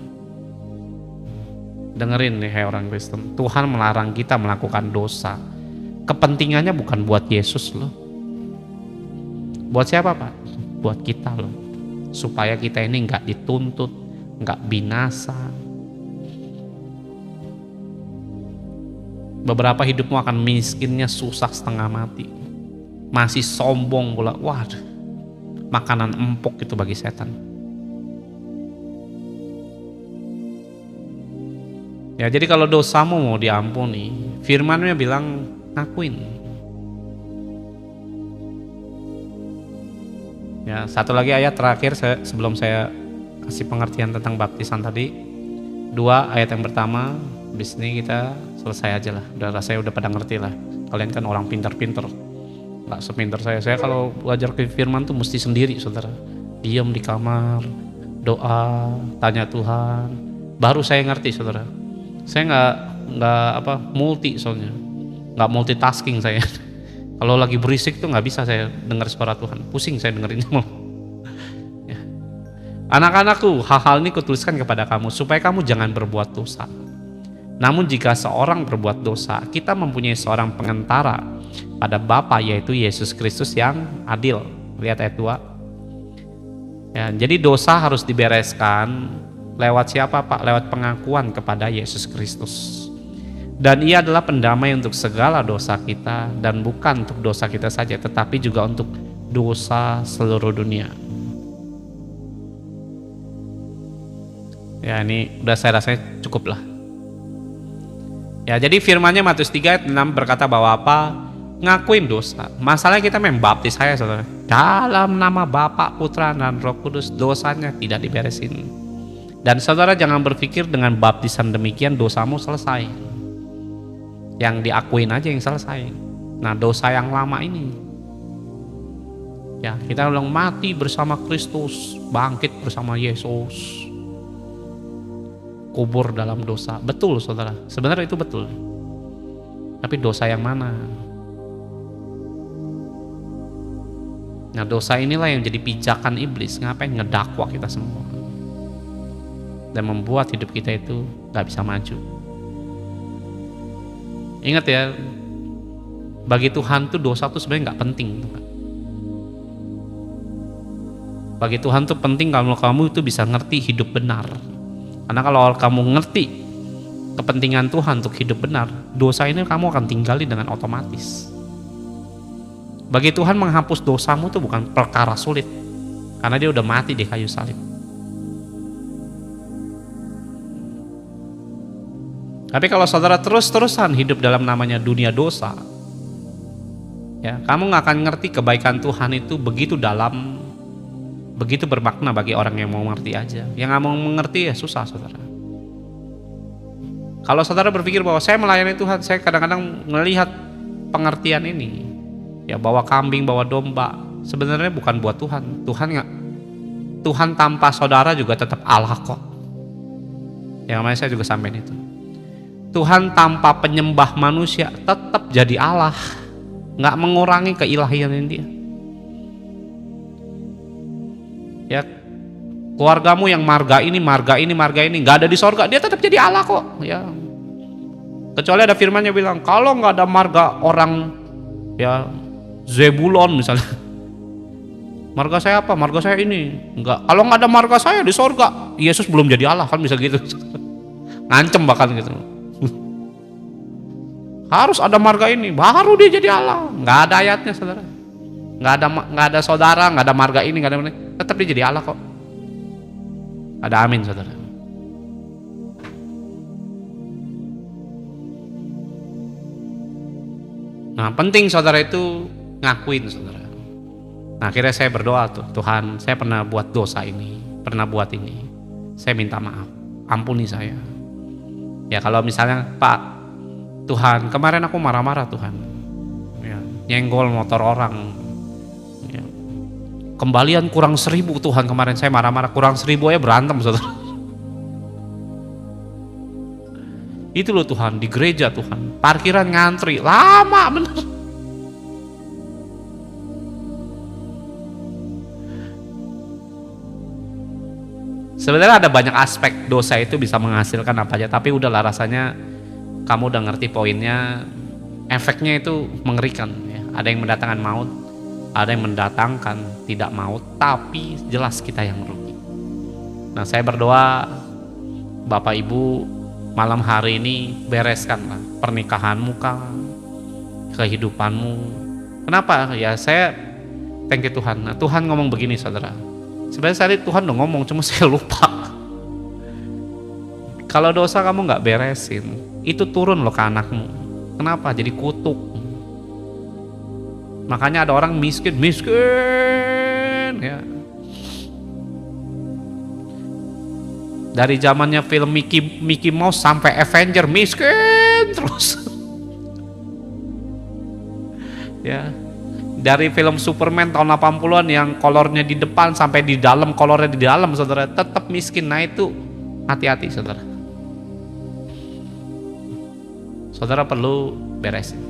Dengerin nih hai orang Kristen, Tuhan melarang kita melakukan dosa. Kepentingannya bukan buat Yesus loh. Buat siapa Pak? Buat kita loh. Supaya kita ini nggak dituntut, nggak binasa. Beberapa hidupmu akan miskinnya susah setengah mati. Masih sombong pula. Waduh, makanan empuk itu bagi setan. Ya jadi kalau dosamu mau diampuni, firman-Nya bilang ngakuin. Ya satu lagi ayat terakhir sebelum saya kasih pengertian tentang baptisan tadi. 2 ayat yang pertama. Habis ini kita selesai aja lah. Udah rasanya udah pada ngerti lah. Kalian kan orang pintar-pintar. Gak sepintar saya. Saya kalau belajar ke firman tuh mesti sendiri saudara. Diam di kamar, doa, tanya Tuhan. Baru saya ngerti saudara. Saya nggak multi soalnya. Nggak multitasking saya. Kalau lagi berisik tuh nggak bisa saya dengar suara Tuhan. Pusing saya dengerinnya. Ya. Anak-anakku, hal-hal ini kutuliskan kepada kamu supaya kamu jangan berbuat dosa. Namun jika seorang berbuat dosa, kita mempunyai seorang pengantara pada Bapa, yaitu Yesus Kristus yang adil. Lihat ayat 2. Ya, jadi dosa harus dibereskan lewat siapa Pak? Lewat pengakuan kepada Yesus Kristus. Dan Ia adalah pendamai untuk segala dosa kita, dan bukan untuk dosa kita saja, tetapi juga untuk dosa seluruh dunia. Ya, ini udah saya rasanya cukup lah. Ya, jadi firman-Nya Matius 3 ayat 6 berkata bahwa apa? Ngakuin dosa. Masalahnya kita membaptis saya, saudara. Dalam nama Bapa, Putra, dan Roh Kudus, dosanya tidak diberesin. Dan saudara jangan berpikir dengan baptisan demikian dosamu selesai. Yang diakuin aja yang selesai. Nah, dosa yang lama ini, ya kita bilang mati bersama Kristus, bangkit bersama Yesus, kubur dalam dosa. Betul saudara, sebenarnya itu betul. Tapi dosa yang mana? Nah, dosa inilah yang jadi pijakan iblis. Ngapain? Ngedakwa kita semua dan membuat hidup kita itu gak bisa maju. Ingat ya, bagi Tuhan tuh dosa tuh sebenarnya gak penting. Bagi Tuhan tuh penting kalau kamu itu bisa ngerti hidup benar. Karena kalau kamu ngerti kepentingan Tuhan untuk hidup benar, dosa ini kamu akan tinggali dengan otomatis. Bagi Tuhan menghapus dosamu itu bukan perkara sulit, karena Dia udah mati di kayu salib. Tapi kalau saudara terus-terusan hidup dalam namanya dunia dosa, ya kamu gak akan ngerti kebaikan Tuhan itu begitu dalam, begitu bermakna bagi orang yang mau mengerti aja. Yang gak mau mengerti ya susah saudara. Kalau saudara berpikir bahwa saya melayani Tuhan, saya kadang-kadang melihat pengertian ini, ya bawa kambing, bawa domba, sebenarnya bukan buat Tuhan. Tuhan tanpa saudara juga tetap Allah kok. Yang namanya saya juga sampein itu. Tuhan tanpa penyembah manusia tetap jadi Allah, nggak mengurangi keilahian Dia. Ya, keluargamu yang marga ini, nggak ada di sorga, Dia tetap jadi Allah kok. Ya, kecuali ada firman-Nya bilang kalau nggak ada marga orang, ya Zebulon misalnya, marga saya apa? Marga saya ini. Enggak. Kalau nggak ada marga saya di sorga, Yesus belum jadi Allah, kan bisa gitu. Ngancem bahkan gitu. Harus ada marga ini, baru Dia jadi Allah. Nggak ada ayatnya saudara. Nggak ada saudara, nggak ada marga ini, nggak ada, tetap Dia jadi Allah kok. Ada amin saudara. Nah, penting saudara itu ngakuin saudara. Nah, akhirnya saya berdoa tuh, Tuhan, saya pernah buat dosa ini, pernah buat ini, saya minta maaf, ampuni saya. Ya kalau misalnya Pak Tuhan, kemarin aku marah-marah Tuhan, ya, nyenggol motor orang, ya. Kembalian kurang 1.000 Tuhan, kemarin saya marah-marah kurang 1.000 ya berantem saudara. Itu loh Tuhan, di gereja Tuhan, parkiran ngantri lama bener. Sebenarnya ada banyak aspek dosa itu bisa menghasilkan apa aja, tapi udahlah rasanya kamu udah ngerti poinnya, efeknya itu mengerikan ya. Ada yang mendatangkan maut, ada yang mendatangkan tidak maut, tapi jelas kita yang rugi. Nah, saya berdoa Bapak Ibu malam hari ini bereskanlah pernikahanmu kah, kehidupanmu. Kenapa? Ya saya thank you Tuhan. Nah, Tuhan ngomong begini saudara. Sebenarnya saya Tuhan udah ngomong, cuma saya lupa. Kalau dosa kamu nggak beresin, itu turun loh ke anakmu. Kenapa? Jadi kutuk. Makanya ada orang miskin ya. Dari zamannya film Mickey Mouse sampai Avenger miskin terus. Ya. Dari film Superman tahun 80-an yang kolornya di depan sampai di dalam, kolornya di dalam saudara, tetap miskin. Nah itu hati-hati saudara. Saudara perlu beresin.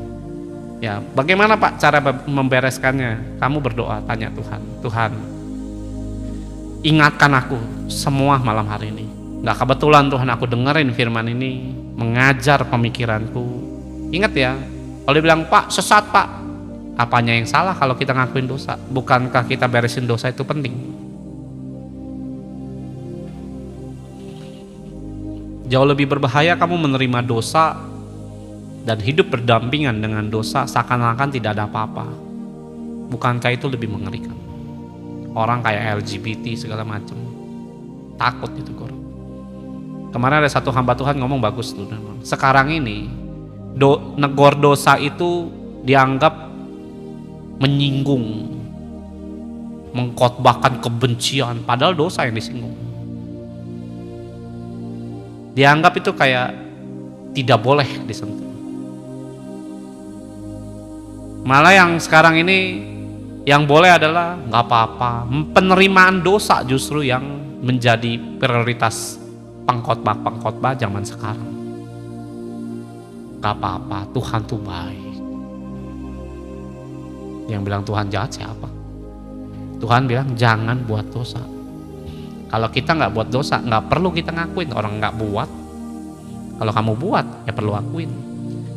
Ya, bagaimana Pak cara membereskannya? Kamu berdoa, tanya Tuhan. Tuhan, ingatkan aku semua malam hari ini. Gak kebetulan Tuhan aku dengerin firman ini, mengajar pemikiranku. Ingat ya, kalau dibilang Pak sesat Pak, apanya yang salah kalau kita ngakuin dosa? Bukankah kita beresin dosa itu penting? Jauh lebih berbahaya kamu menerima dosa dan hidup berdampingan dengan dosa seakan-akan tidak ada apa-apa. Bukankah itu lebih mengerikan? Orang kayak LGBT segala macam takut itu Gor. Kemarin ada satu hamba Tuhan ngomong bagus tuh. Sekarang ini negor dosa itu dianggap menyinggung, mengkhotbahkan kebencian, padahal dosa yang disinggung. Dianggap itu kayak tidak boleh disentuh. Malah yang sekarang ini yang boleh adalah nggak apa-apa. Penerimaan dosa justru yang menjadi prioritas pengkhotbah zaman sekarang. Nggak apa-apa, Tuhan tuh baik. Yang bilang Tuhan jahat siapa? Tuhan bilang jangan buat dosa. Kalau kita nggak buat dosa, nggak perlu kita ngakuin. Orang nggak buat. Kalau kamu buat, ya perlu akuin.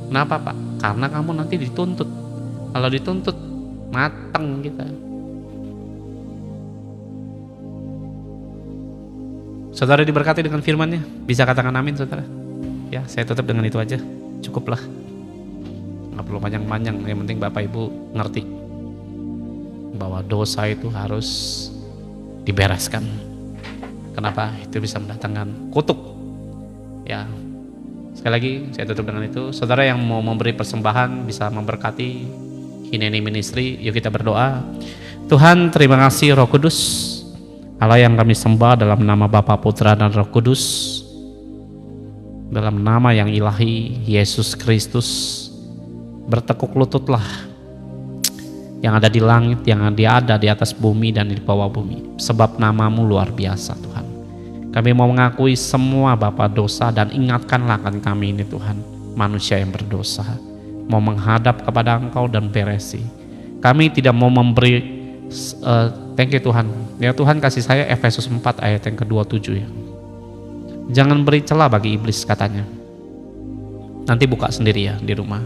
Kenapa Pak? Karena kamu nanti dituntut. Kalau dituntut, mateng kita. Saudara diberkati dengan firman-Nya. Bisa katakan amin saudara? Ya, saya tutup dengan itu aja. Cukuplah. Nggak perlu panjang-panjang. Yang penting Bapak Ibu ngerti bahwa dosa itu harus dibereskan. Kenapa? Itu bisa mendatangkan kutuk. Ya, sekali lagi saya tutup dengan itu. Saudara yang mau memberi persembahan bisa memberkati Hineni Ministry. Yuk kita berdoa. Tuhan, terima kasih Roh Kudus, Allah yang kami sembah dalam nama Bapa, Putra dan Roh Kudus, dalam nama yang ilahi Yesus Kristus. Bertekuk lututlah yang ada di langit, yang ada di atas bumi dan di bawah bumi, sebab namamu luar biasa Tuhan. Kami mau mengakui semua Bapa dosa dan ingatkanlah akan kami ini Tuhan, manusia yang berdosa, mau menghadap kepada Engkau dan beresi. Kami tidak mau memberi thank you Tuhan. Ya Tuhan kasih saya Efesus 4 ayat yang ke-27 ya. Jangan beri celah bagi iblis katanya. Nanti buka sendiri ya di rumah.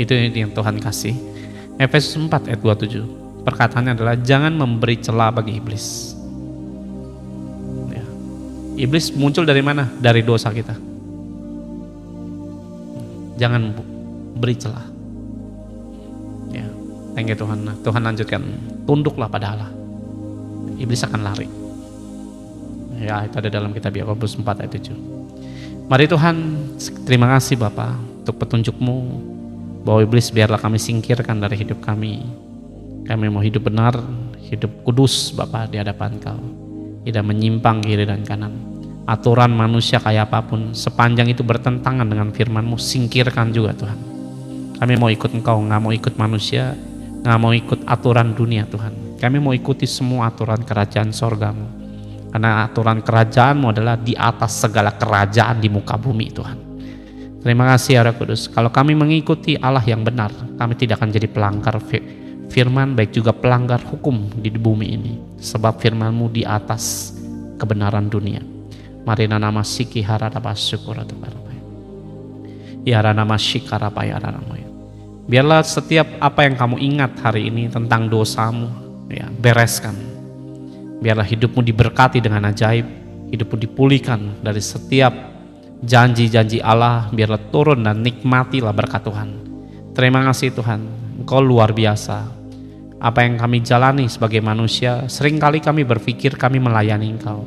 Itu yang Tuhan kasih. Efesus 4 ayat 27. Perkataannya adalah jangan memberi celah bagi iblis. Ya. Iblis muncul dari mana? Dari dosa kita. Jangan beri celah. Ya. Thank you Tuhan. Nah, Tuhan lanjutkan. Tunduklah pada Allah. Iblis akan lari. Ya, itu ada dalam kitab Yakobus 4 ayat 7. Mari Tuhan, terima kasih Bapa untuk petunjuk-Mu, bahwa iblis biarlah kami singkirkan dari hidup kami. Kami mau hidup benar, hidup kudus Bapa di hadapan Kau, tidak menyimpang kiri dan kanan. Aturan manusia kayak apapun, sepanjang itu bertentangan dengan firman-Mu, singkirkan juga Tuhan. Kami mau ikut Engkau, nggak mau ikut manusia, nggak mau ikut aturan dunia Tuhan. Kami mau ikuti semua aturan kerajaan sorga-Mu, karena aturan kerajaan-Mu adalah di atas segala kerajaan di muka bumi Tuhan. Terima kasih ya Roh Kudus. Kalau kami mengikuti Allah yang benar, kami tidak akan jadi pelanggar firman, baik juga pelanggar hukum di bumi ini, sebab firman-Mu di atas kebenaran dunia. Mari nama siki harapa syukur atau ya nama syikara ya nama. Biarlah setiap apa yang kamu ingat hari ini tentang dosamu, ya bereskan. Biarlah hidupmu diberkati dengan ajaib, hidupmu dipulihkan dari setiap janji-janji Allah, biarlah turun dan nikmatilah berkat Tuhan. Terima kasih Tuhan, Engkau luar biasa. Apa yang kami jalani sebagai manusia, seringkali kami berpikir kami melayani Engkau,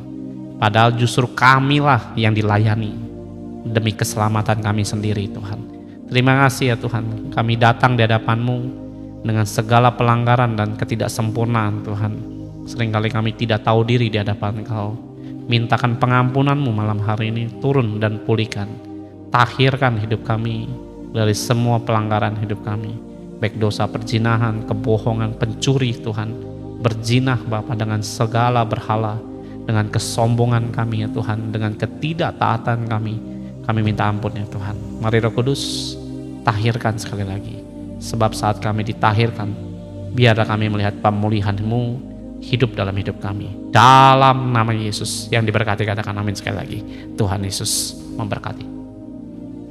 padahal justru kamilah yang dilayani demi keselamatan kami sendiri Tuhan. Terima kasih ya Tuhan, kami datang di hadapan-Mu dengan segala pelanggaran dan ketidaksempurnaan Tuhan. Seringkali kami tidak tahu diri di hadapan Engkau. Mintakan pengampunan-Mu malam hari ini, turun dan pulihkan. Tahirkan hidup kami dari semua pelanggaran hidup kami, baik dosa perzinahan, kebohongan, pencuri Tuhan, berzinah Bapa dengan segala berhala, dengan kesombongan kami ya Tuhan, dengan ketidaktaatan kami minta ampun ya Tuhan. Mari Roh Kudus, tahirkan sekali lagi, sebab saat kami ditahirkan, biarlah kami melihat pemulihan-Mu hidup dalam hidup kami. Dalam nama Yesus yang diberkati, katakan amin sekali lagi. Tuhan Yesus memberkati.